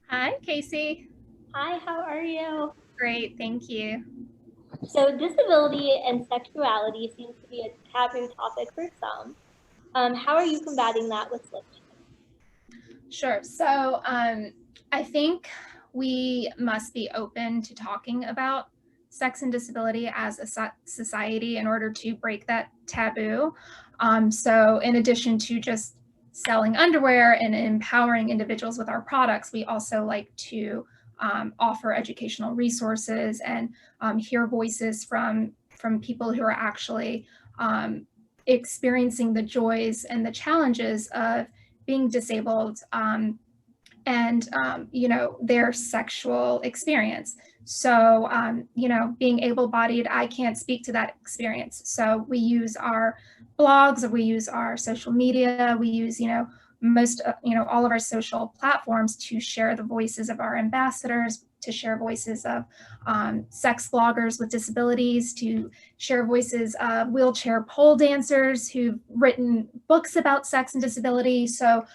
Hi, Casey. Hi, how are you? Great, thank you. So disability and sexuality seems to be a taboo topic for some. How are you combating that with Slick Chicks? Sure. So I think we must be open to talking about sex and disability as a society in order to break that taboo. So in addition to just selling underwear and empowering individuals with our products, we also like to offer educational resources and hear voices from people who are actually experiencing the joys and the challenges of being disabled and you know, their sexual experience. So you know, being able-bodied, I can't speak to that experience. So we use our blogs, or we use our social media, we use, you know, most, you know, all of our social platforms to share the voices of our ambassadors, to share voices of sex bloggers with disabilities, to share voices of wheelchair pole dancers who've written books about sex and disability. So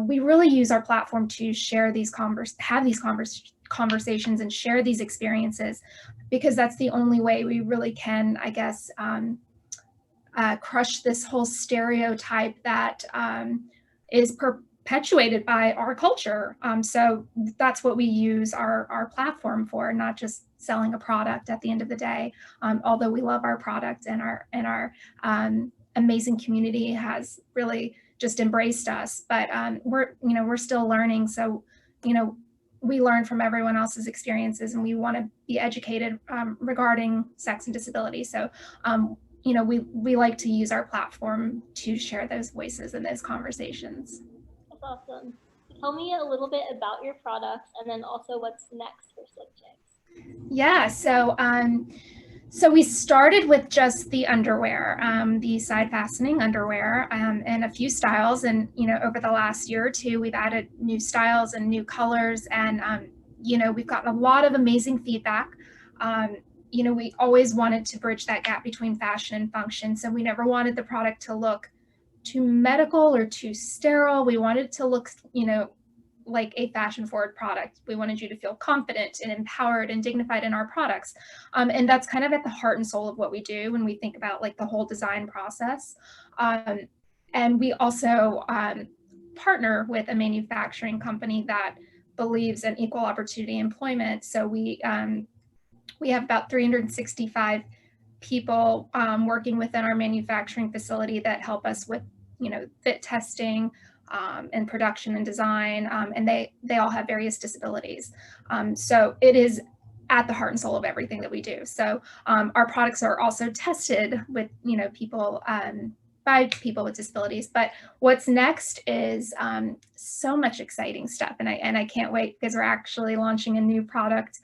we really use our platform to share these conversations and share these experiences, because that's the only way we really can, I guess, crush this whole stereotype that is perpetuated by our culture. So that's what we use our platform for, not just selling a product at the end of the day. Although we love our product, and our amazing community has really just embraced us, but we're still learning. So, you know, we learn from everyone else's experiences, and we want to be educated regarding sex and disability. So, you know, we like to use our platform to share those voices and those conversations. That's awesome. Tell me a little bit about your products, and then also what's next for Slick Chicks. Yeah, so we started with just the underwear, the side fastening underwear, and a few styles. And, you know, over the last year or two, we've added new styles and new colors. And, you know, we've gotten a lot of amazing feedback. You know, we always wanted to bridge that gap between fashion and function. So we never wanted the product to look too medical or too sterile. We wanted to look, you know, like a fashion forward product. We wanted you to feel confident and empowered and dignified in our products. And that's kind of at the heart and soul of what we do when we think about like the whole design process. And we also partner with a manufacturing company that believes in equal opportunity employment. So we have about 365 people working within our manufacturing facility that help us with, you know, fit testing, and production and design, and they all have various disabilities. So it is at the heart and soul of everything that we do. So our products are also tested with, you know, people by people with disabilities. But what's next is so much exciting stuff, and I can't wait, because we're actually launching a new product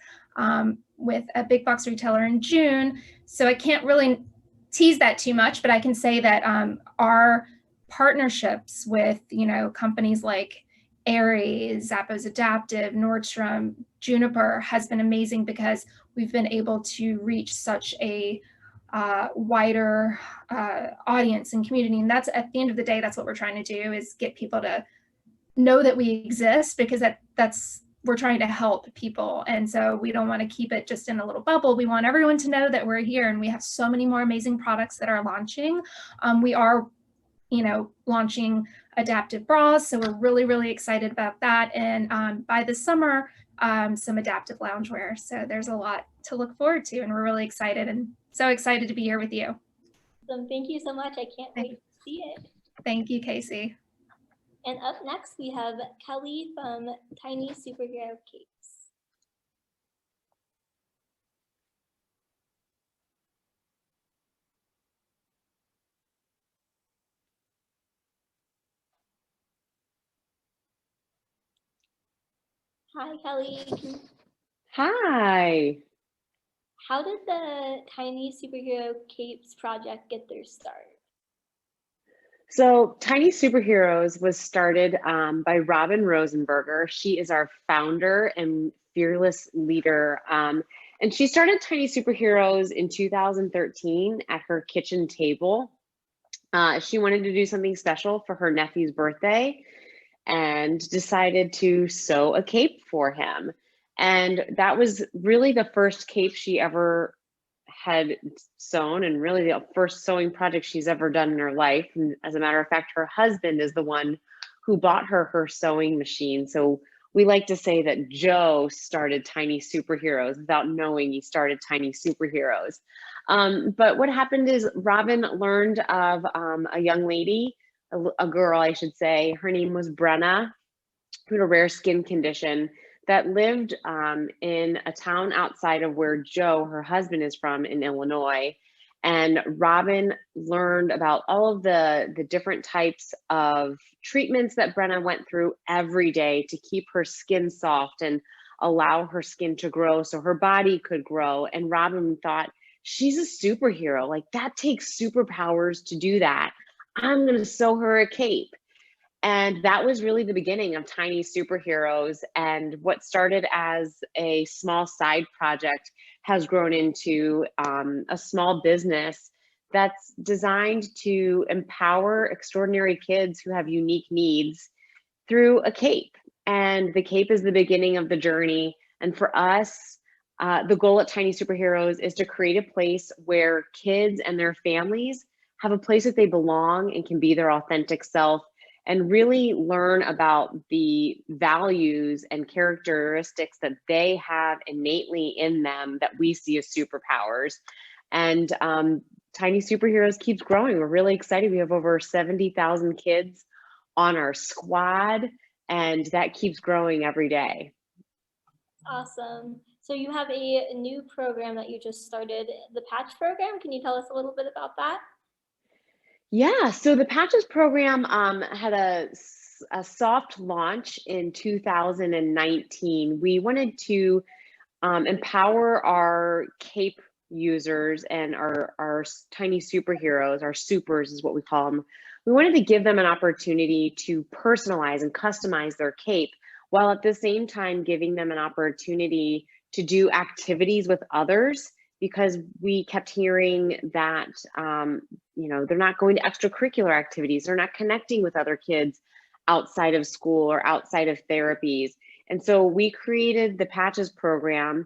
with a big box retailer in June. So I can't really tease that too much, but I can say that our partnerships with, you know, companies like Aerie, Zappos Adaptive, Nordstrom, Juniper has been amazing, because we've been able to reach such a wider audience and community. And that's, at the end of the day, that's what we're trying to do, is get people to know that we exist, because we're trying to help people. And so we don't want to keep it just in a little bubble. We want everyone to know that we're here, and we have so many more amazing products that are launching. We are, you know, launching adaptive bras. So we're really, really excited about that. And by the summer, some adaptive loungewear. So there's a lot to look forward to, and we're really excited and so excited to be here with you. Thank you so much. I can't wait to see it. Thank you, Casey. And up next, we have Kelly from Tiny Superhero Capes. Hi, Kelly. Hi. How did the Tiny Superhero Capes project get their start? So Tiny Superheroes was started by Robin Rosenberger. She is our founder and fearless leader. And she started Tiny Superheroes in 2013 at her kitchen table. She wanted to do something special for her nephew's birthday and decided to sew a cape for him. And that was really the first cape she ever had sewn, and really the first sewing project she's ever done in her life. And as a matter of fact, her husband is the one who bought her sewing machine. So we like to say that Joe started Tiny Superheroes without knowing he started Tiny Superheroes. But what happened is Robin learned of a young lady, a girl, I should say. Her name was Brenna, who had a rare skin condition that lived in a town outside of where Joe, her husband, is from in Illinois. And Robin learned about all of the different types of treatments that Brenna went through every day to keep her skin soft and allow her skin to grow so her body could grow. And Robin thought, she's a superhero. Like, that takes superpowers to do that. I'm going to sew her a cape. And that was really the beginning of Tiny Superheroes. And what started as a small side project has grown into a small business that's designed to empower extraordinary kids who have unique needs through a cape. And the cape is the beginning of the journey. And for us, the goal at Tiny Superheroes is to create a place where kids and their families have a place that they belong and can be their authentic self, and really learn about the values and characteristics that they have innately in them that we see as superpowers. And Tiny Superheroes keeps growing. We're really excited. We have over 70,000 kids on our squad, and that keeps growing every day. Awesome. So you have a new program that you just started, the Patch program. Can you tell us a little bit about that? Yeah, so the Patches program had a soft launch in 2019. We wanted to empower our cape users and our Tiny Superheroes, our supers is what we call them. We wanted to give them an opportunity to personalize and customize their cape, while at the same time giving them an opportunity to do activities with others, because we kept hearing that they're not going to extracurricular activities, they're not connecting with other kids outside of school or outside of therapies. And so we created the Patches program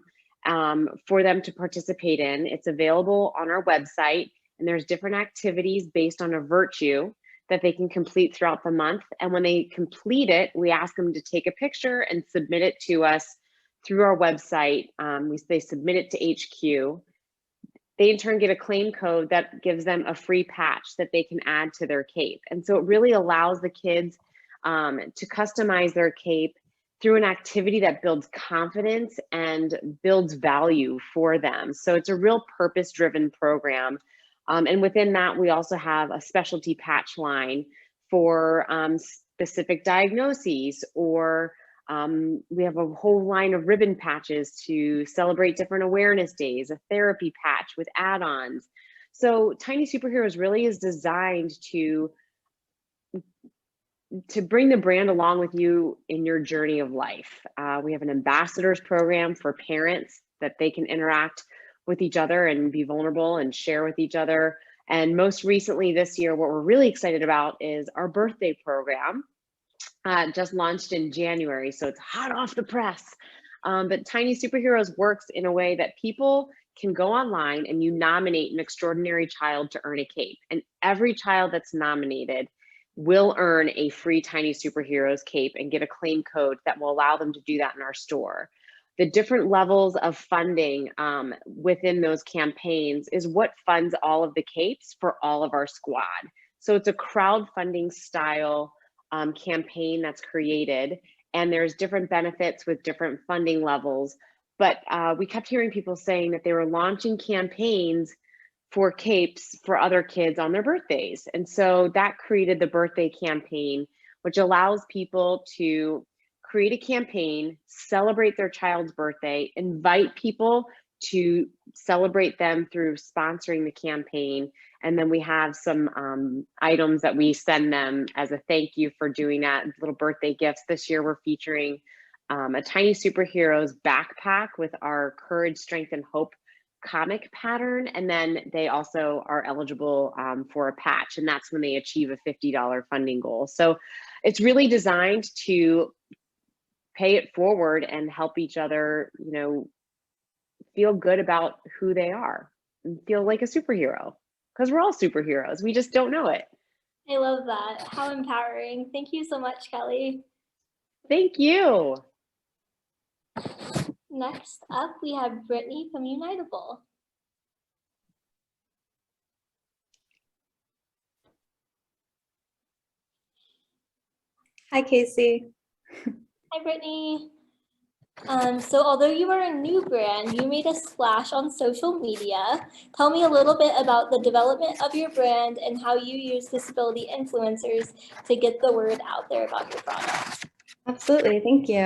for them to participate in. It's available on our website, and there's different activities based on a virtue that they can complete throughout the month. And when they complete it, we ask them to take a picture and submit it to us through our website. They submit it to HQ. They in turn get a claim code that gives them a free patch that they can add to their cape. And so it really allows the kids to customize their cape through an activity that builds confidence and builds value for them. So it's a real purpose-driven program. And within that, we also have a specialty patch line for specific diagnoses, or we have a whole line of ribbon patches to celebrate different awareness days, a therapy patch with add-ons. So Tiny Superheroes really is designed to bring the brand along with you in your journey of life. We have an ambassadors program for parents that they can interact with each other and be vulnerable and share with each other. And most recently this year, what we're really excited about is our birthday program. Just launched in January, so it's hot off the press. But Tiny Superheroes works in a way that people can go online and you nominate an extraordinary child to earn a cape. And every child that's nominated, will earn a free Tiny Superheroes cape and get a claim code that will allow them to do that in our store. The different levels of funding within those campaigns is what funds all of the capes for all of our squad. So it's a crowdfunding style campaign that's created, and there's different benefits with different funding levels. But we kept hearing people saying that they were launching campaigns for capes for other kids on their birthdays. And so that created the birthday campaign, which allows people to create a campaign, celebrate their child's birthday, invite people to celebrate them through sponsoring the campaign. And then we have some items that we send them as a thank you for doing that, little birthday gifts. This year we're featuring a Tiny Superheroes backpack with our Courage, Strength, and Hope comic pattern. And then they also are eligible for a patch, and that's when they achieve a $50 funding goal. So it's really designed to pay it forward and help each other, you know, feel good about who they are and feel like a superhero, because we're all superheroes. We just don't know it. I love that. How empowering. Thank you so much, Kelly. Thank you. Next up, we have Brittany from Uniteable. Hi, Casey. Hi, Brittany. So although you are a new brand, you made a splash on social media. Tell me a little bit about the development of your brand and how you use disability influencers to get the word out there about your product. Absolutely, thank you.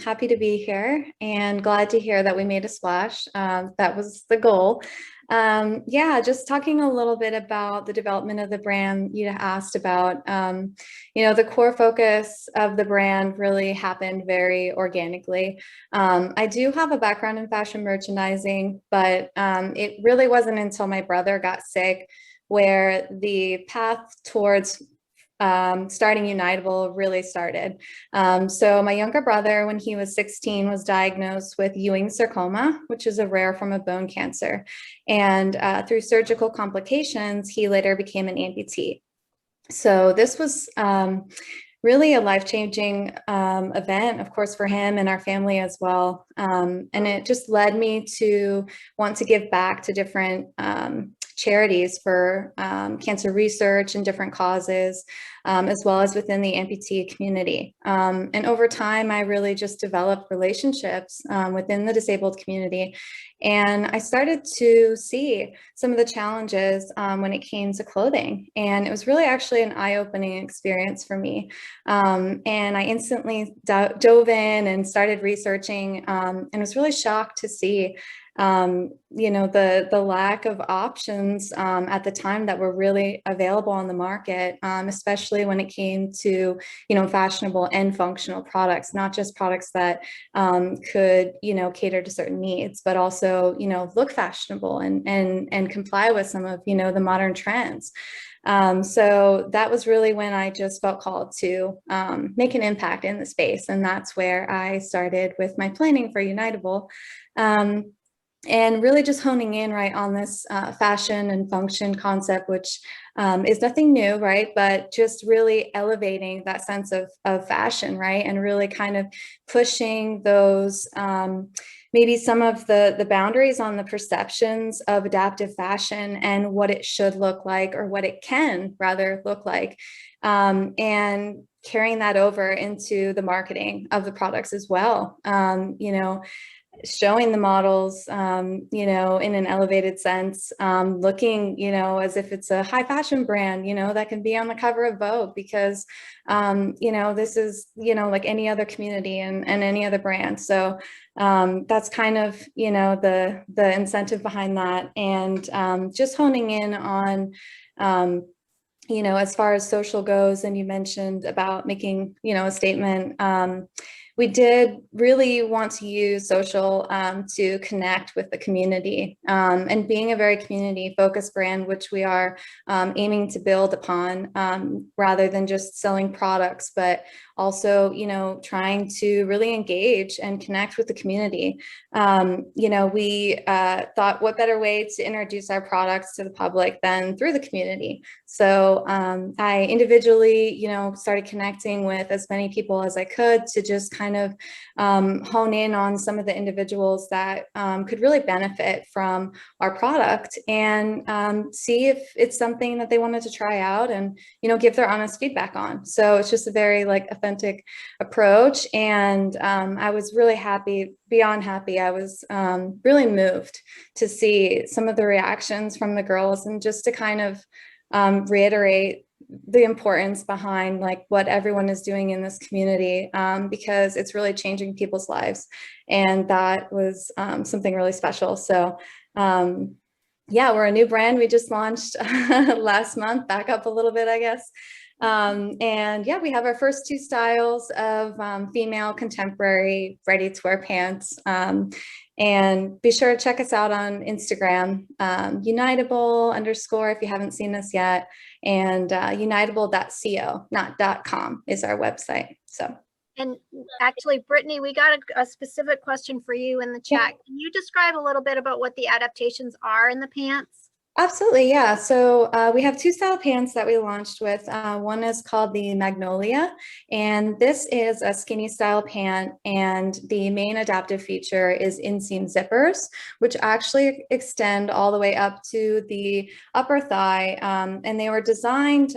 Happy to be here and glad to hear that we made a splash. That was the goal. Yeah, just talking a little bit about the development of the brand you asked about. You know, the core focus of the brand really happened very organically. I do have a background in fashion merchandising, but it really wasn't until my brother got sick where the path towards starting Uniteable really started. So my younger brother, when he was 16, was diagnosed with Ewing sarcoma, which is a rare form of bone cancer. And through surgical complications, he later became an amputee. So this was really a life-changing event, of course, for him and our family as well. And it just led me to want to give back to different charities for cancer research and different causes, as well as within the amputee community. And over time, I really just developed relationships within the disabled community. And I started to see some of the challenges when it came to clothing. And it was really actually an eye-opening experience for me. And I instantly dove in and started researching and was really shocked to see you know, the lack of options at the time that were really available on the market, especially when it came to, you know, fashionable and functional products, not just products that could, you know, cater to certain needs, but also, you know, look fashionable and comply with some of, you know, the modern trends. So that was really when I just felt called to make an impact in the space. And that's where I started with my planning for Uniteable. And really just honing in right on this fashion and function concept, which is nothing new, right? But just really elevating that sense of fashion, right? And really kind of pushing those, maybe some of the boundaries on the perceptions of adaptive fashion and what it should look like, or what it can rather look like. And carrying that over into the marketing of the products as well. You know, showing the models, you know, in an elevated sense, looking, you know, as if it's a high fashion brand, you know, that can be on the cover of Vogue, because, you know, this is, you know, like any other community and any other brand. So that's kind of, you know, the incentive behind that, and just honing in on, you know, as far as social goes, and you mentioned about making, you know, a statement. We did really want to use social to connect with the community, and being a very community focused brand, which we are aiming to build upon, rather than just selling products, but also, you know, trying to really engage and connect with the community. You know, we thought what better way to introduce our products to the public than through the community. So I individually, you know, started connecting with as many people as I could to just kind of hone in on some of the individuals that could really benefit from our product, and see if it's something that they wanted to try out and, you know, give their honest feedback on. So it's just a very like authentic approach. And I was really happy, beyond happy. I was really moved to see some of the reactions from the girls, and just to kind of reiterate the importance behind like what everyone is doing in this community, because it's really changing people's lives. And that was something really special. So yeah, we're a new brand. We just launched last month, back up a little bit, I guess. And yeah, we have our first 2 styles of female contemporary ready-to-wear pants. And be sure to check us out on Instagram, Uniteable_ if you haven't seen us yet, and uniteable.co, not .com, is our website. So. And actually, Brittany, we got a specific question for you in the chat. Can you describe a little bit about what the adaptations are in the pants? Absolutely, yeah. So we have 2 style pants that we launched with. One is called the Magnolia, and this is a skinny style pant, and the main adaptive feature is inseam zippers, which actually extend all the way up to the upper thigh, and they were designed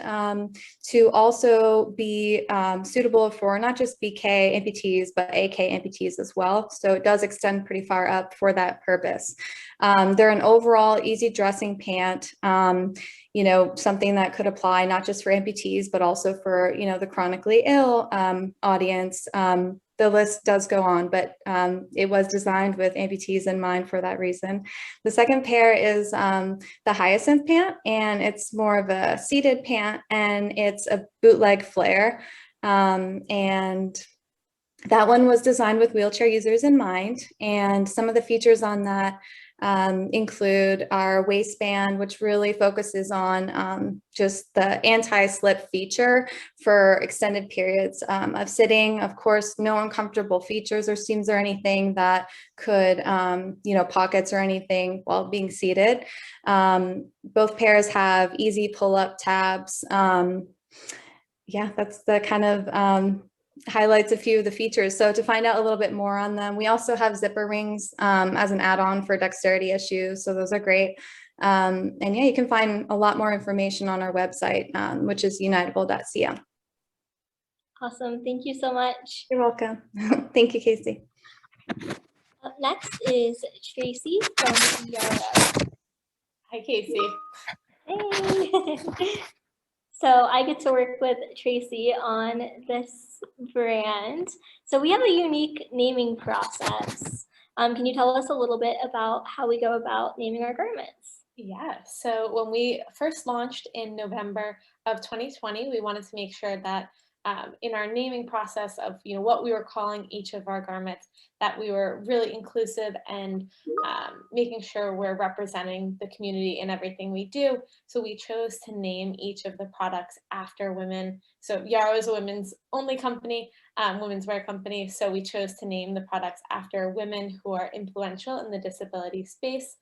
to also be suitable for not just BK amputees, but AK amputees as well. So it does extend pretty far up for that purpose. They're an overall easy dressing pant, you know, something that could apply not just for amputees, but also for, you know, the chronically ill audience. The list does go on, but it was designed with amputees in mind for that reason. The second pair is the Hyacinth pant, and it's more of a seated pant, and it's a bootleg flare. And that one was designed with wheelchair users in mind. And some of the features on that include our waistband, which really focuses on just the anti-slip feature for extended periods of sitting. Of course, no uncomfortable features or seams or anything that could, you know, pockets or anything while being seated. Both pairs have easy pull-up tabs. Yeah, that's the kind of highlights a few of the features. So to find out a little bit more on them, we also have zipper rings as an add-on for dexterity issues. So those are great. And yeah, you can find a lot more information on our website, which is uniteable.co. Awesome. Thank you so much. You're welcome. Thank you, Casey. Up next is Tracy from Yarrow. Hi, Casey. Hey. So I get to work with Tracy on this brand. So we have a unique naming process. Can you tell us a little bit about how we go about naming our garments? Yeah, so when we first launched in November of 2020, we wanted to make sure that in our naming process of, you know, what we were calling each of our garments, that we were really inclusive and making sure we're representing the community in everything we do. So we chose to name each of the products after women. So Yarrow is a women's only company, women's wear company. So we chose to name the products after women who are influential in the disability space,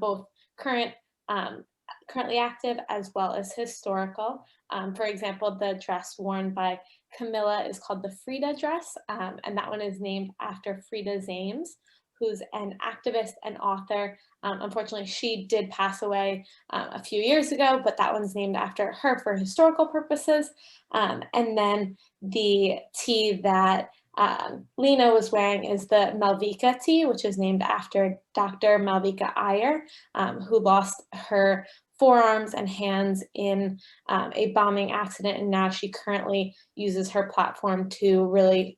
both currently active as well as historical. For example, the dress worn by Camilla is called the Frida dress, and that one is named after Frida Zames, who's an activist and author. Unfortunately, she did pass away a few years ago, but that one's named after her for historical purposes. And then the tee that Lena was wearing is the Malvika tee, which is named after Dr. Malvika Iyer, who lost her forearms and hands in a bombing accident, and now she currently uses her platform to really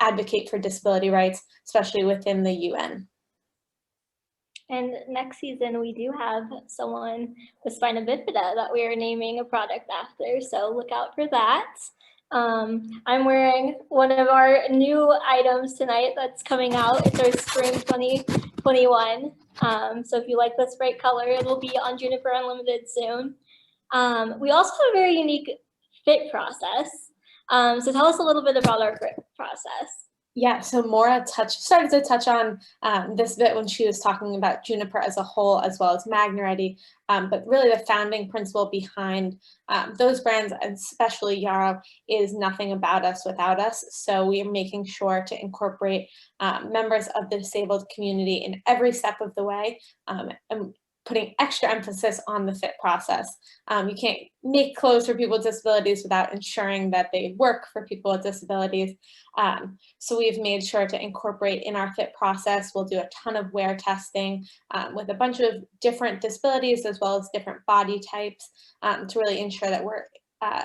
advocate for disability rights, especially within the UN. And next season, we do have someone with spina bifida that we are naming a product after, so look out for that. I'm wearing one of our new items tonight that's coming out. It's our spring 2021. So if you like this bright color, it'll be on Juniper Unlimited soon. We also have a very unique fit process. So tell us a little bit about our fit process. Yeah, so Maura started to touch on this bit when she was talking about Juniper as a whole, as well as Magnaready, but really the founding principle behind those brands, and especially Yarrow, is nothing about us without us. So we are making sure to incorporate members of the disabled community in every step of the way, and putting extra emphasis on the fit process. You can't make clothes for people with disabilities without ensuring that they work for people with disabilities. So we've made sure to incorporate in our fit process. We'll do a ton of wear testing with a bunch of different disabilities as well as different body types to really ensure that we're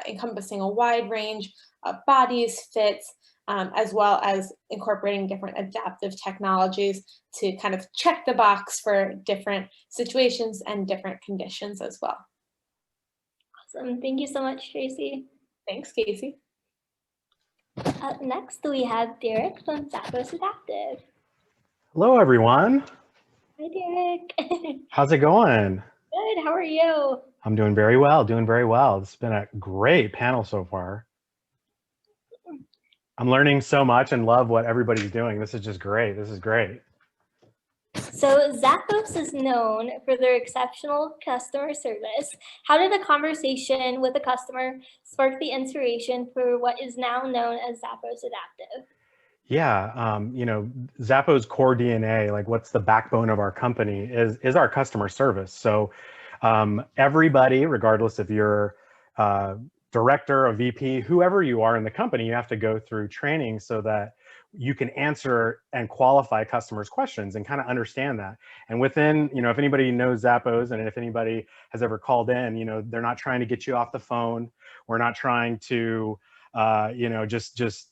encompassing a wide range of bodies, fits, as well as incorporating different adaptive technologies to kind of check the box for different situations and different conditions as well. Awesome. Thank you so much, Tracy. Thanks, Casey. Up next, we have Derek from Zappos Adaptive. Hello, everyone. Hi, Derek. How's it going? Good. How are you? I'm doing very well, doing very well. It's been a great panel so far. I'm learning so much and love what everybody's doing. This is just great. This is great. So Zappos is known for their exceptional customer service. How did a conversation with a customer spark the inspiration for what is now known as Zappos Adaptive? Yeah, you know, Zappos' core DNA, like what's the backbone of our company is our customer service. So everybody, regardless if you're director, a VP, whoever you are in the company, you have to go through training so that you can answer and qualify customers' questions and kind of understand that. And within, you know, if anybody knows Zappos and if anybody has ever called in, you know, they're not trying to get you off the phone. We're not trying to, you know, just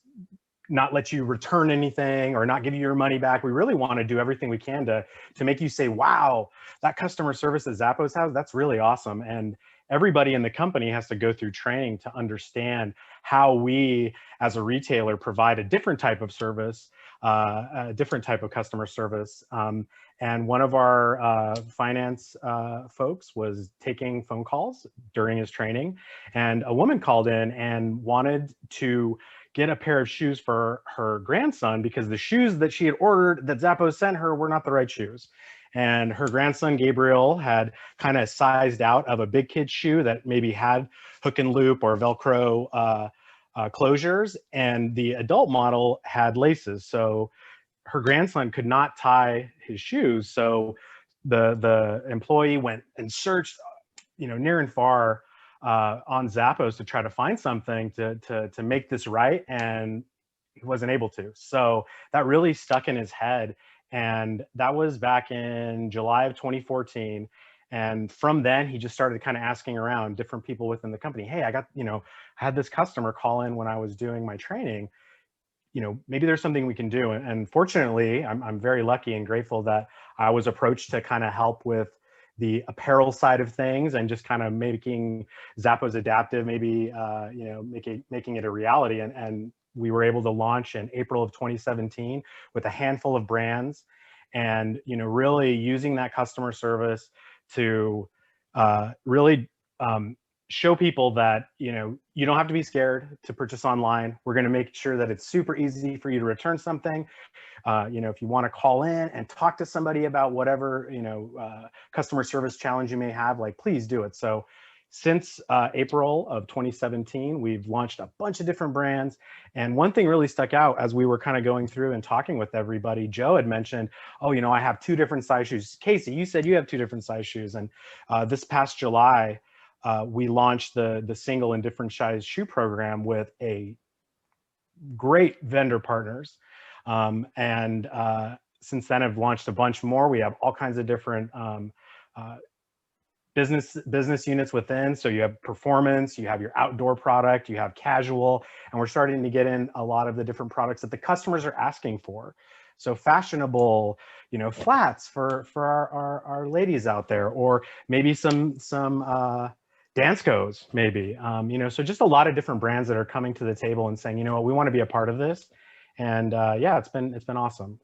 not let you return anything or not give you your money back. We really want to do everything we can to make you say, wow, that customer service that Zappos has, that's really awesome. And everybody in the company has to go through training to understand how we as a retailer provide a different type of service, a different type of customer service. And one of our finance folks was taking phone calls during his training, and a woman called in and wanted to get a pair of shoes for her grandson because the shoes that she had ordered that Zappos sent her were not the right shoes. And her grandson, Gabriel, had kind of sized out of a big kid shoe that maybe had hook and loop or Velcro closures, and the adult model had laces. So her grandson could not tie his shoes. So the employee went and searched, you know, near and far on Zappos to try to find something to make this right, and he wasn't able to. So that really stuck in his head. And that was back in July of 2014. And from then, he just started kind of asking around different people within the company. Hey, I got, you know, I had this customer call in when I was doing my training. You know, maybe there's something we can do. And fortunately, I'm very lucky and grateful that I was approached to kind of help with the apparel side of things and just kind of making Zappos Adaptive, maybe, you know, making it a reality. And we were able to launch in April of 2017 with a handful of brands, and, you know, really using that customer service to really show people that, you know, you don't have to be scared to purchase online. We're going to make sure that it's super easy for you to return something. You know, if you want to call in and talk to somebody about whatever, you know, customer service challenge you may have, like, please do it. So since April of 2017, we've launched a bunch of different brands. And one thing really stuck out as we were kind of going through and talking with everybody. Joe had mentioned, oh, you know, I have 2 different size shoes. Casey, you said you have 2 different size shoes. And this past July, we launched the single and different size shoe program with a great vendor partners. And since then, I've launched a bunch more. We have all kinds of different business units within. So you have performance, you have your outdoor product, you have casual, and we're starting to get in a lot of the different products that the customers are asking for. So fashionable, you know, flats for our ladies out there, or maybe some Danskos, maybe, you know, so just a lot of different brands that are coming to the table and saying, you know what, we want to be a part of this. And yeah, it's been awesome.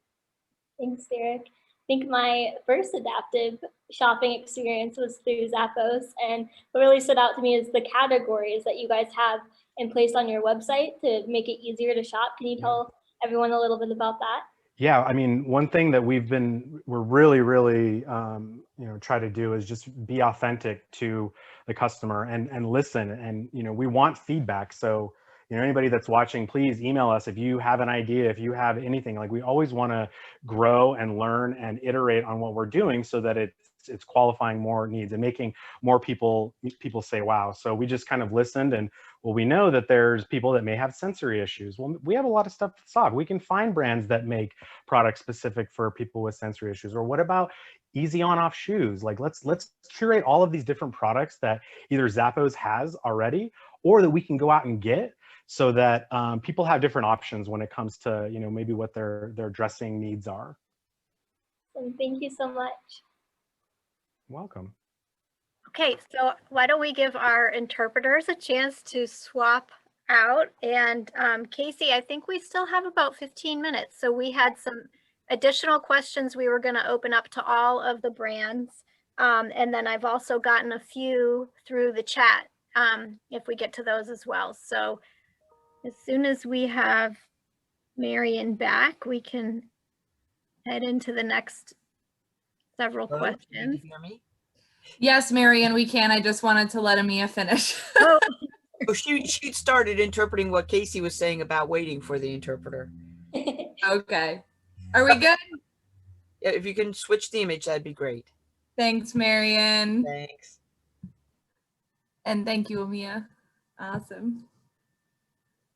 Thanks, Derek. I think my first adaptive shopping experience was through Zappos, and what really stood out to me is the categories that you guys have and placed on your website to make it easier to shop. Can you tell everyone a little bit about that? Yeah, I mean, one thing that we're really, try to do is just be authentic to the customer and listen. And, we want feedback. So, anybody that's watching, please email us if you have an idea, if you have anything. Like, we always want to grow and learn and iterate on what we're doing so that it's qualifying more needs and making more people say, wow. So we just kind of listened, and well, we know that there's people that may have sensory issues. Well, we have a lot of stuff to stock. We can find brands that make products specific for people with sensory issues. Or what about easy on-off shoes? Like, let's curate all of these different products that either Zappos has already or that we can go out and get, so that people have different options when it comes to, maybe what their dressing needs are. And thank you so much. Welcome. Okay, so why don't we give our interpreters a chance to swap out? And Casey, I think we still have about 15 minutes. So we had some additional questions we were going to open up to all of the brands. And then I've also gotten a few through the chat if we get to those as well. So as soon as we have Marion back, we can head into the next several questions. Can you hear me? Yes, Marion, we can. I just wanted to let Amia finish. Oh, she started interpreting what Casey was saying about waiting for the interpreter. Okay. Are we good? Yeah, if you can switch the image, that'd be great. Thanks, Marion. Thanks. And thank you, Amia. Awesome.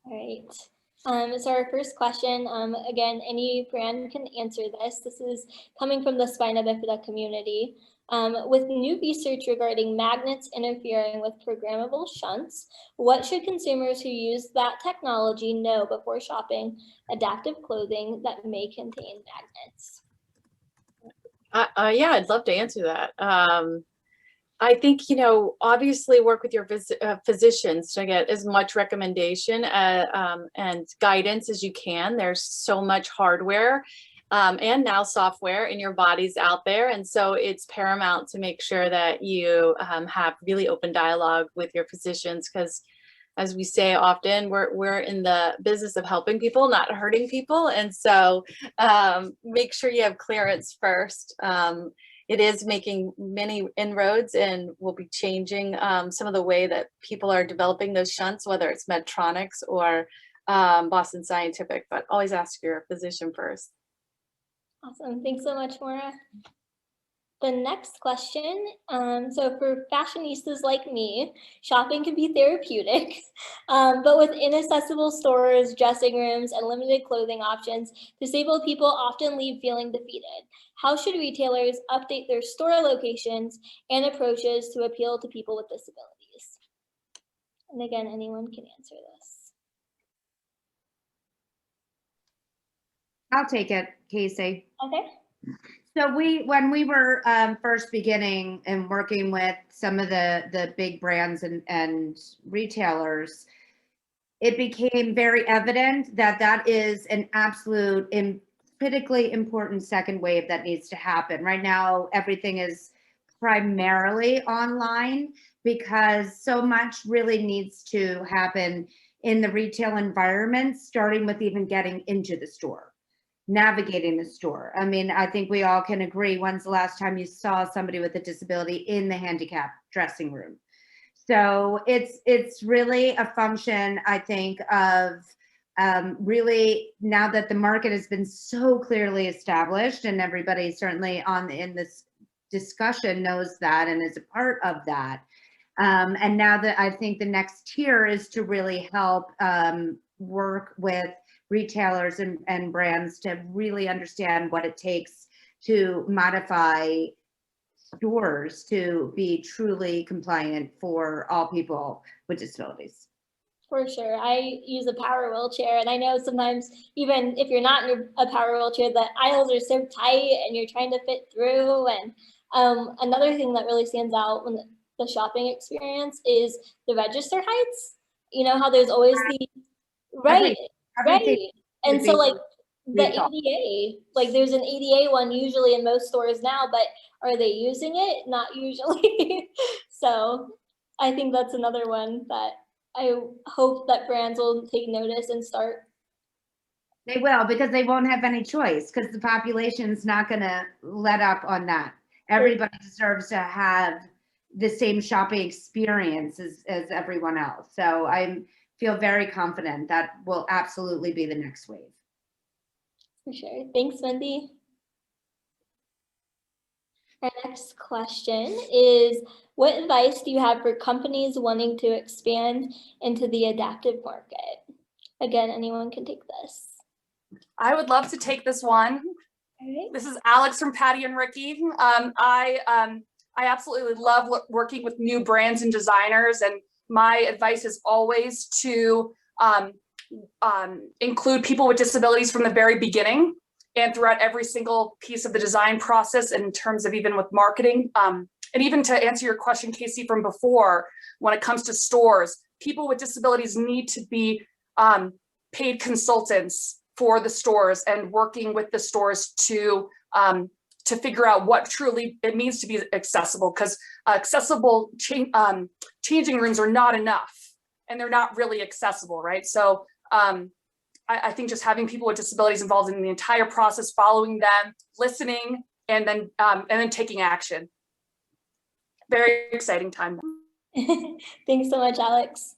All right. So our first question, again, any brand can answer this. This is coming from the spina bifida community. With new research regarding magnets interfering with programmable shunts, what should consumers who use that technology know before shopping adaptive clothing that may contain magnets? Yeah, I'd love to answer that. I think, obviously work with your physicians to get as much recommendation and guidance as you can. There's so much hardware and now software in your bodies out there. And so it's paramount to make sure that you have really open dialogue with your physicians, because as we say often, we're in the business of helping people, not hurting people. And so make sure you have clearance first. It is making many inroads and will be changing some of the way that people are developing those shunts, whether it's Medtronics or Boston Scientific, but always ask your physician first. Awesome. Thanks so much, Maura. The next question, so for fashionistas like me, shopping can be therapeutic, but with inaccessible stores, dressing rooms, and limited clothing options, disabled people often leave feeling defeated. How should retailers update their store locations and approaches to appeal to people with disabilities? And again, anyone can answer this. I'll take it, Casey. Okay. So when we were first beginning and working with some of the big brands and retailers, it became very evident that that is an absolute critically important second wave that needs to happen. Right now, everything is primarily online because so much really needs to happen in the retail environment, starting with even getting into the store, navigating the store. I mean, I think we all can agree, when's the last time you saw somebody with a disability in the handicap dressing room? So it's really a function, I think, of really, now that the market has been so clearly established and everybody certainly in this discussion knows that and is a part of that. And now that I think the next tier is to really help work with retailers and brands to really understand what it takes to modify stores to be truly compliant for all people with disabilities. For sure. I use a power wheelchair, and I know sometimes even if you're not in a power wheelchair, the aisles are so tight and you're trying to fit through. And another thing that really stands out when the shopping experience is the register heights. You know how there's always the right. And so like the ADA, like there's an ADA one usually in most stores now, but are they using it? Not usually. So I think that's another one that I hope that brands will take notice and start. They will, because they won't have any choice, because the population's not going to let up on that. Everybody deserves to have the same shopping experience as everyone else. So I feel very confident that will absolutely be the next wave. For sure. Thanks, Wendy. Our next question is, what advice do you have for companies wanting to expand into the adaptive market? Again, anyone can take this. I would love to take this one. Right. This is Alex from Patti and Ricky. I absolutely love working with new brands and designers, and my advice is always to include people with disabilities from the very beginning and throughout every single piece of the design process, in terms of even with marketing. And even to answer your question, Casey, from before, when it comes to stores, people with disabilities need to be paid consultants for the stores and working with the stores to figure out what truly it means to be accessible, because accessible changing rooms are not enough and they're not really accessible, right? So I think just having people with disabilities involved in the entire process, following them, listening, and then taking action. Very exciting time. Thanks so much, Alex.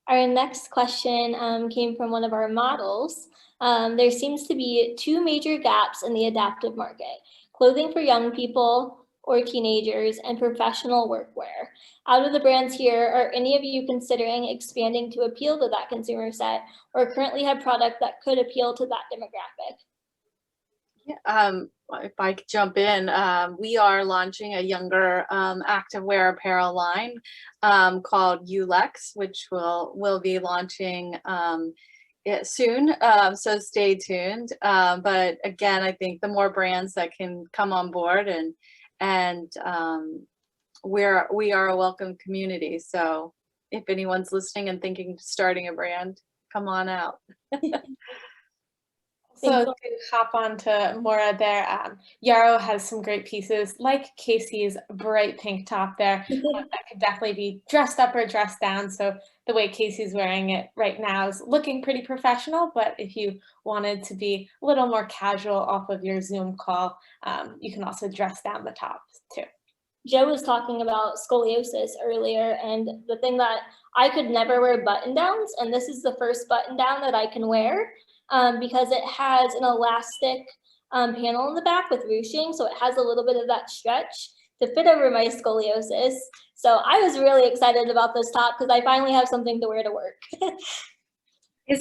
Our next question came from one of our models. There seems to be two major gaps in the adaptive market: clothing for young people or teenagers and professional workwear. Out of the brands here, are any of you considering expanding to appeal to that consumer set, or currently have product that could appeal to that demographic? If I could jump in, we are launching a younger activewear apparel line called ULEX, which will be launching soon. So stay tuned. But again, I think the more brands that can come on board, and we are a welcome community. So if anyone's listening and thinking of starting a brand, come on out. So to hop on to Maura there, Yarrow has some great pieces, like Casey's bright pink top there. That could definitely be dressed up or dressed down. So the way Casey's wearing it right now is looking pretty professional, but if you wanted to be a little more casual off of your Zoom call, you can also dress down the top too. Joe was talking about scoliosis earlier, and the thing that I could never wear button downs, and this is the first button down that I can wear. Because it has an elastic panel in the back with ruching, so it has a little bit of that stretch to fit over my scoliosis. So I was really excited about this top because I finally have something to wear to work.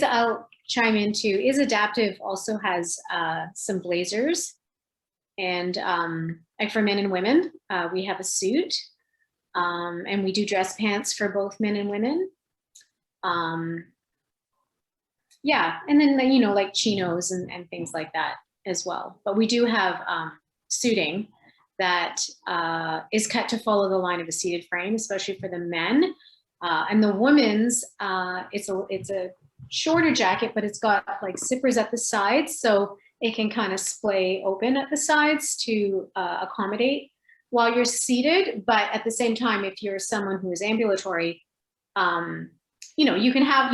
I'll chime in too. Is Adaptive also has some blazers, and like for men and women, we have a suit, and we do dress pants for both men and women. Yeah, and then like chinos and things like that as well. But we do have suiting that is cut to follow the line of a seated frame, especially for the men. And the women's, it's a shorter jacket, but it's got like zippers at the sides, so it can kind of splay open at the sides to accommodate while you're seated. But at the same time, if you're someone who is ambulatory, you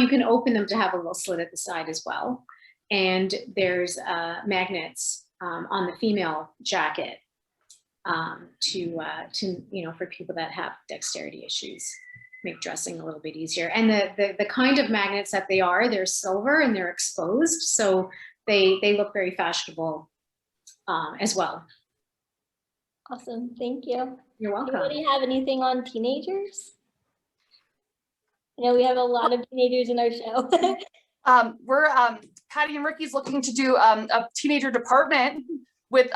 can open them to have a little slit at the side as well. And there's magnets on the female jacket for people that have dexterity issues, make dressing a little bit easier. And the kind of magnets that they're silver and they're exposed, so they look very fashionable as well. Awesome, thank you. You're welcome. Anybody have anything on teenagers? We have a lot of teenagers in our show. We're Patti and Ricky's looking to do a teenager department with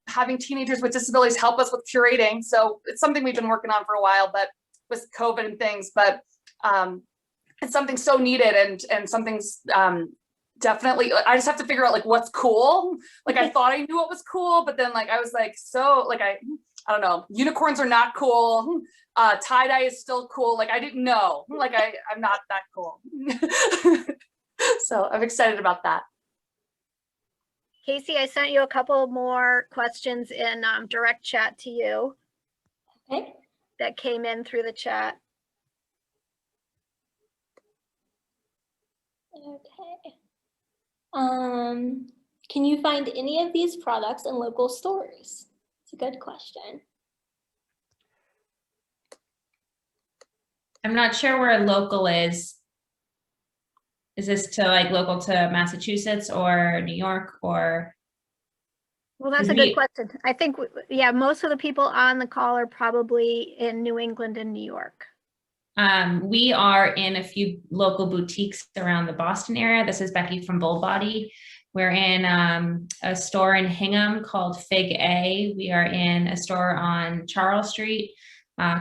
having teenagers with disabilities help us with curating. So it's something we've been working on for a while, but with COVID and things, but it's something so needed, and something's definitely, I just have to figure out like what's cool. Like I thought I knew what was cool, but then like I was like, so like I don't know, unicorns are not cool. Tie-dye is still cool. Like I didn't know, like I'm not that cool. So I'm excited about that. Casey, I sent you a couple more questions in direct chat to you. Okay. That came in through the chat. Okay. Can you find any of these products in local stores? It's a good question. I'm not sure where local is. Is this to like local to Massachusetts or New York or? Well, that's a good question. I think, yeah, most of the people on the call are probably in New England and New York. We are in a few local boutiques around the Boston area. This is Becky from Bold Body. We're in a store in Hingham called Fig A. We are in a store on Charles Street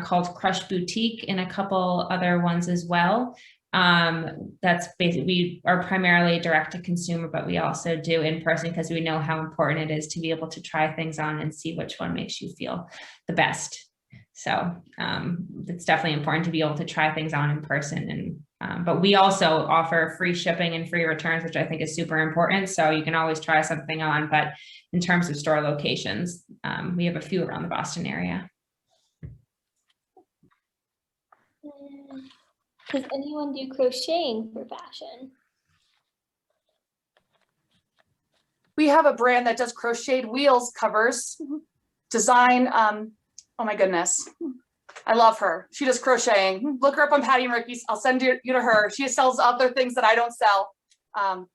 called Crush Boutique, and a couple other ones as well. That's basically, we are primarily direct to consumer, but we also do in person because we know how important it is to be able to try things on and see which one makes you feel the best. So it's definitely important to be able to try things on in person. And but we also offer free shipping and free returns, which I think is super important. So you can always try something on, but in terms of store locations, we have a few around the Boston area. Does anyone do crocheting for fashion? We have a brand that does crocheted wheels covers, design. Oh my goodness. I love her. She does crocheting. Look her up on Patti Ricky. I'll send you to her. She sells other things that I don't sell. I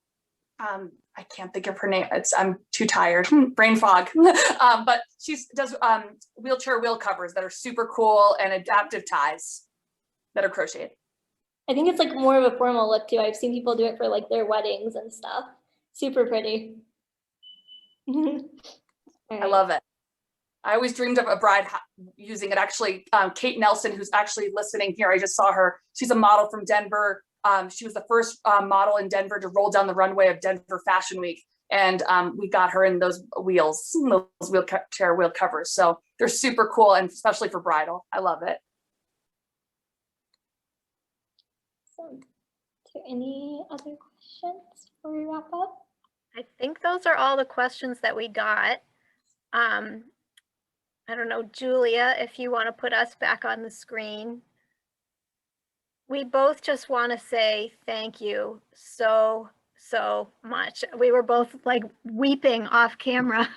can't think of her name. I'm too tired. Brain fog. But she does wheelchair wheel covers that are super cool and adaptive ties that are crocheted. I think it's like more of a formal look too. I've seen people do it for like their weddings and stuff. Super pretty. I love it. I always dreamed of a bride using it. Actually, Kate Nelson, who's actually listening here, I just saw her. She's a model from Denver. She was the first model in Denver to roll down the runway of Denver Fashion Week. And we got her in those wheels, those wheelchair wheel covers. So they're super cool, and especially for bridal. I love it. Is there any other questions before we wrap up? I think those are all the questions that we got. I don't know, Julia, if you want to put us back on the screen. We both just want to say thank you so much. We were both like weeping off camera,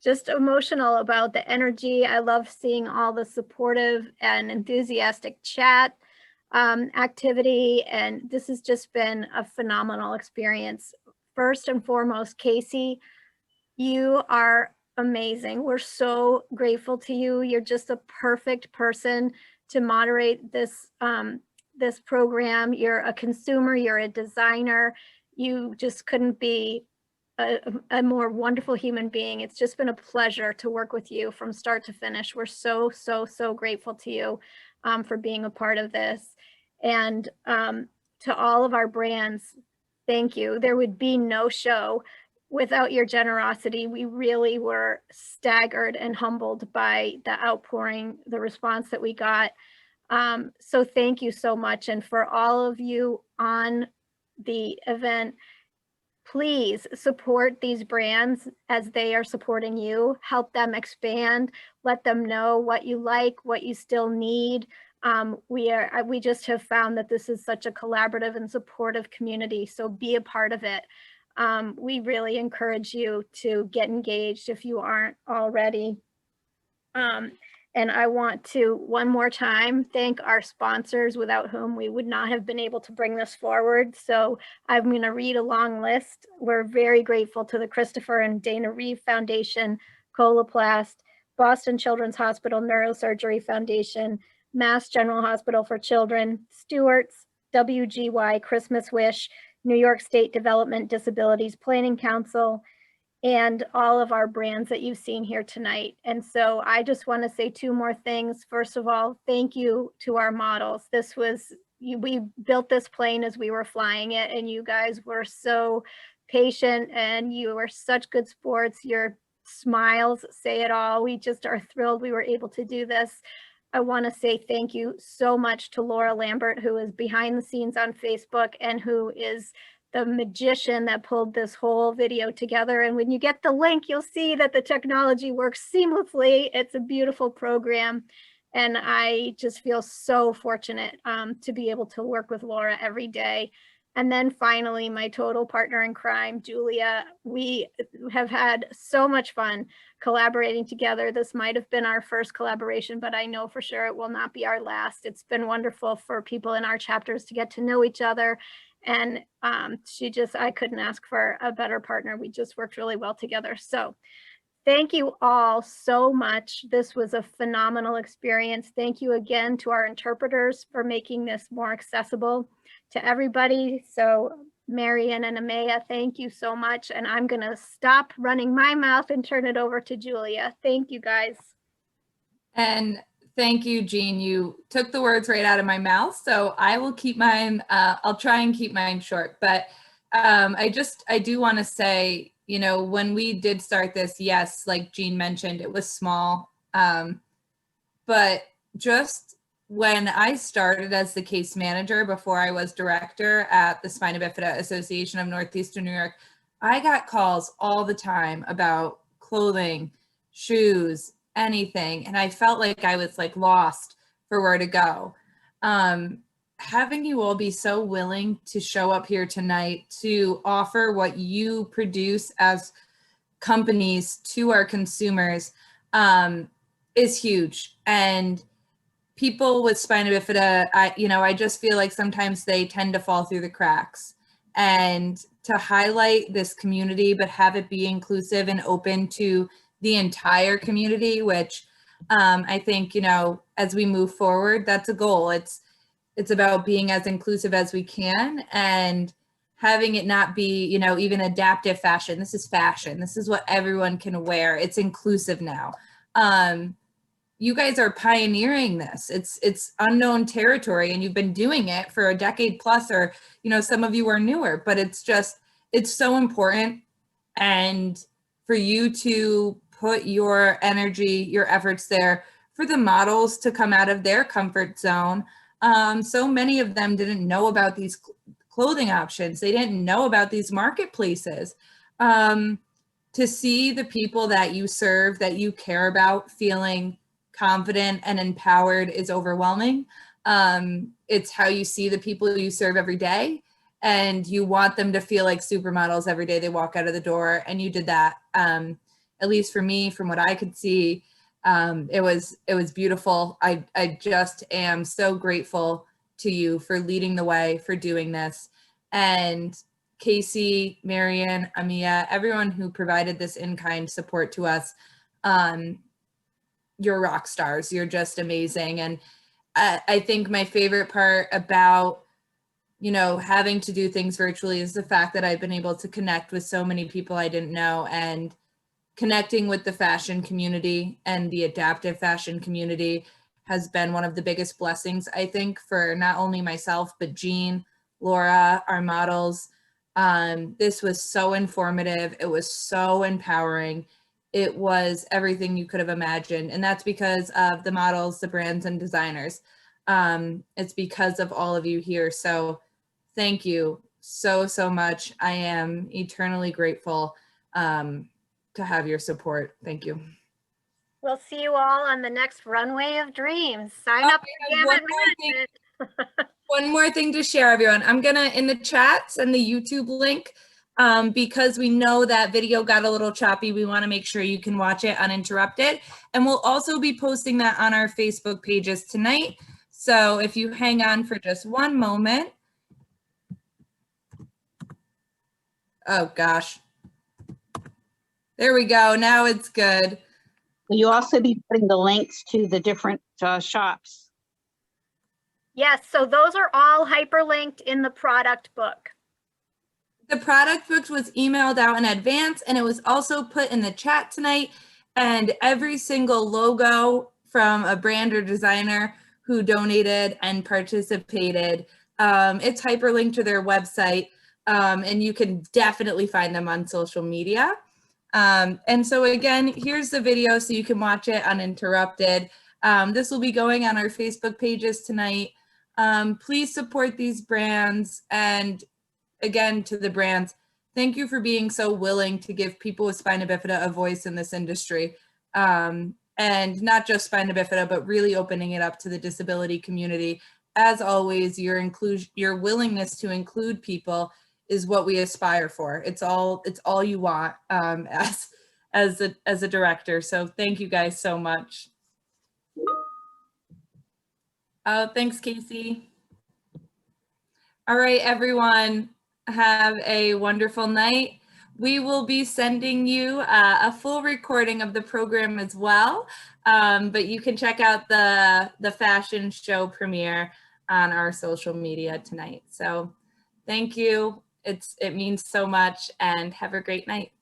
just emotional about the energy. I love seeing all the supportive and enthusiastic chat activity, and this has just been a phenomenal experience. First and foremost, Casey, you are amazing. We're so grateful to you. You're just a perfect person to moderate this this program. You're a consumer, you're a designer. You just couldn't be a more wonderful human being. It's just been a pleasure to work with you from start to finish. We're so grateful to you for being a part of this. And to all of our brands, thank you. There would be no show without your generosity. We really were staggered and humbled by the outpouring, the response that we got. So thank you so much. And for all of you on the event, please support these brands as they are supporting you. Help them expand. Let them know what you like, what you still need. We just have found that this is such a collaborative and supportive community. So be a part of it. We really encourage you to get engaged if you aren't already. And I want to one more time thank our sponsors, without whom we would not have been able to bring this forward. So I'm going to read a long list. We're very grateful to the Christopher and Dana Reeve Foundation, Coloplast, Boston Children's Hospital Neurosurgery Foundation, MassGeneral Hospital for Children, Stewart's, WGY Christmas Wish, New York State Development Disabilities Planning Council, and all of our brands that you've seen here tonight. And so I just want to say two more things. First of all, thank you to our models. We built this plane as we were flying it, and you guys were so patient and you were such good sports. Your smiles say it all. We just are thrilled we were able to do this. I want to say thank you so much to Laura Lambert, who is behind the scenes on Facebook and who is the magician that pulled this whole video together. And when you get the link, you'll see that the technology works seamlessly. It's a beautiful program. And I just feel so fortunate to be able to work with Laura every day. And then finally, my total partner in crime, Julia. We have had so much fun collaborating together. This might have been our first collaboration, but I know for sure it will not be our last. It's been wonderful for people in our chapters to get to know each other. And I couldn't ask for a better partner. We just worked really well together. So thank you all so much. This was a phenomenal experience. Thank you again to our interpreters for making this more accessible to everybody. So Marian and Amaya, thank you so much. And I'm gonna stop running my mouth and turn it over to Julia. Thank you guys. And thank you, Jean. You took the words right out of my mouth. So I will keep mine, I'll try and keep mine short. But I do want to say, you know, when we did start this, yes, like Jean mentioned, it was small. But just when I started as the case manager before I was director at the Spina Bifida Association of Northeastern New York, I got calls all the time about clothing, shoes, anything. And I felt like I was like lost for where to go. Having you all be so willing to show up here tonight to offer what you produce as companies to our consumers is huge. And people with spina bifida, I just feel like sometimes they tend to fall through the cracks. And to highlight this community, but have it be inclusive and open to the entire community, which I think, you know, as we move forward, that's a goal. It's about being as inclusive as we can and having it not be, you know, even adaptive fashion. This is fashion. This is what everyone can wear. It's inclusive now. You guys are pioneering this. It's unknown territory, and you've been doing it for a decade plus, or, you know, some of you are newer, but it's so important. And for you to put your energy, your efforts there for the models to come out of their comfort zone. So many of them didn't know about these clothing options. They didn't know about these marketplaces. To see the people that you serve, that you care about, feeling confident and empowered is overwhelming. It's how you see the people you serve every day, and you want them to feel like supermodels every day they walk out of the door. And you did that, at least for me, from what I could see. It was beautiful. I just am so grateful to you for leading the way, for doing this. And Casey, Marian, Amia, everyone who provided this in-kind support to us, you're rock stars. You're just amazing. And I think my favorite part about, you know, having to do things virtually is the fact that I've been able to connect with so many people I didn't know, and connecting with the fashion community and the adaptive fashion community has been one of the biggest blessings, I think, for not only myself, but Jean, Laura, our models. This was so informative. It was so empowering. It was everything you could have imagined. And that's because of the models, the brands, and designers. It's because of all of you here. So thank you so, so much. I am eternally grateful to have your support. Thank you. We'll see you all on the next Runway of Dreams. Sign up. One more thing to share, everyone. I'm gonna, in the chat, send the YouTube link because we know that video got a little choppy. We wanna make sure you can watch it uninterrupted. And we'll also be posting that on our Facebook pages tonight. So if you hang on for just one moment. Oh gosh. There we go. Now it's good. Will you also be putting the links to the different shops? Yes, so those are all hyperlinked in the product book. The product book was emailed out in advance, and it was also put in the chat tonight. And every single logo from a brand or designer who donated and participated, it's hyperlinked to their website, and you can definitely find them on social media. And so again, here's the video so you can watch it uninterrupted. This will be going on our Facebook pages tonight. Please support these brands. And again, to the brands, thank you for being so willing to give people with spina bifida a voice in this industry. And not just spina bifida, but really opening it up to the disability community as always, your willingness to include people is what we aspire for. It's all you want as a director. So thank you guys so much. Oh, thanks, Casey. All right, everyone, have a wonderful night. We will be sending you a full recording of the program as well, but you can check out the fashion show premiere on our social media tonight. So thank you. It means so much, and have a great night.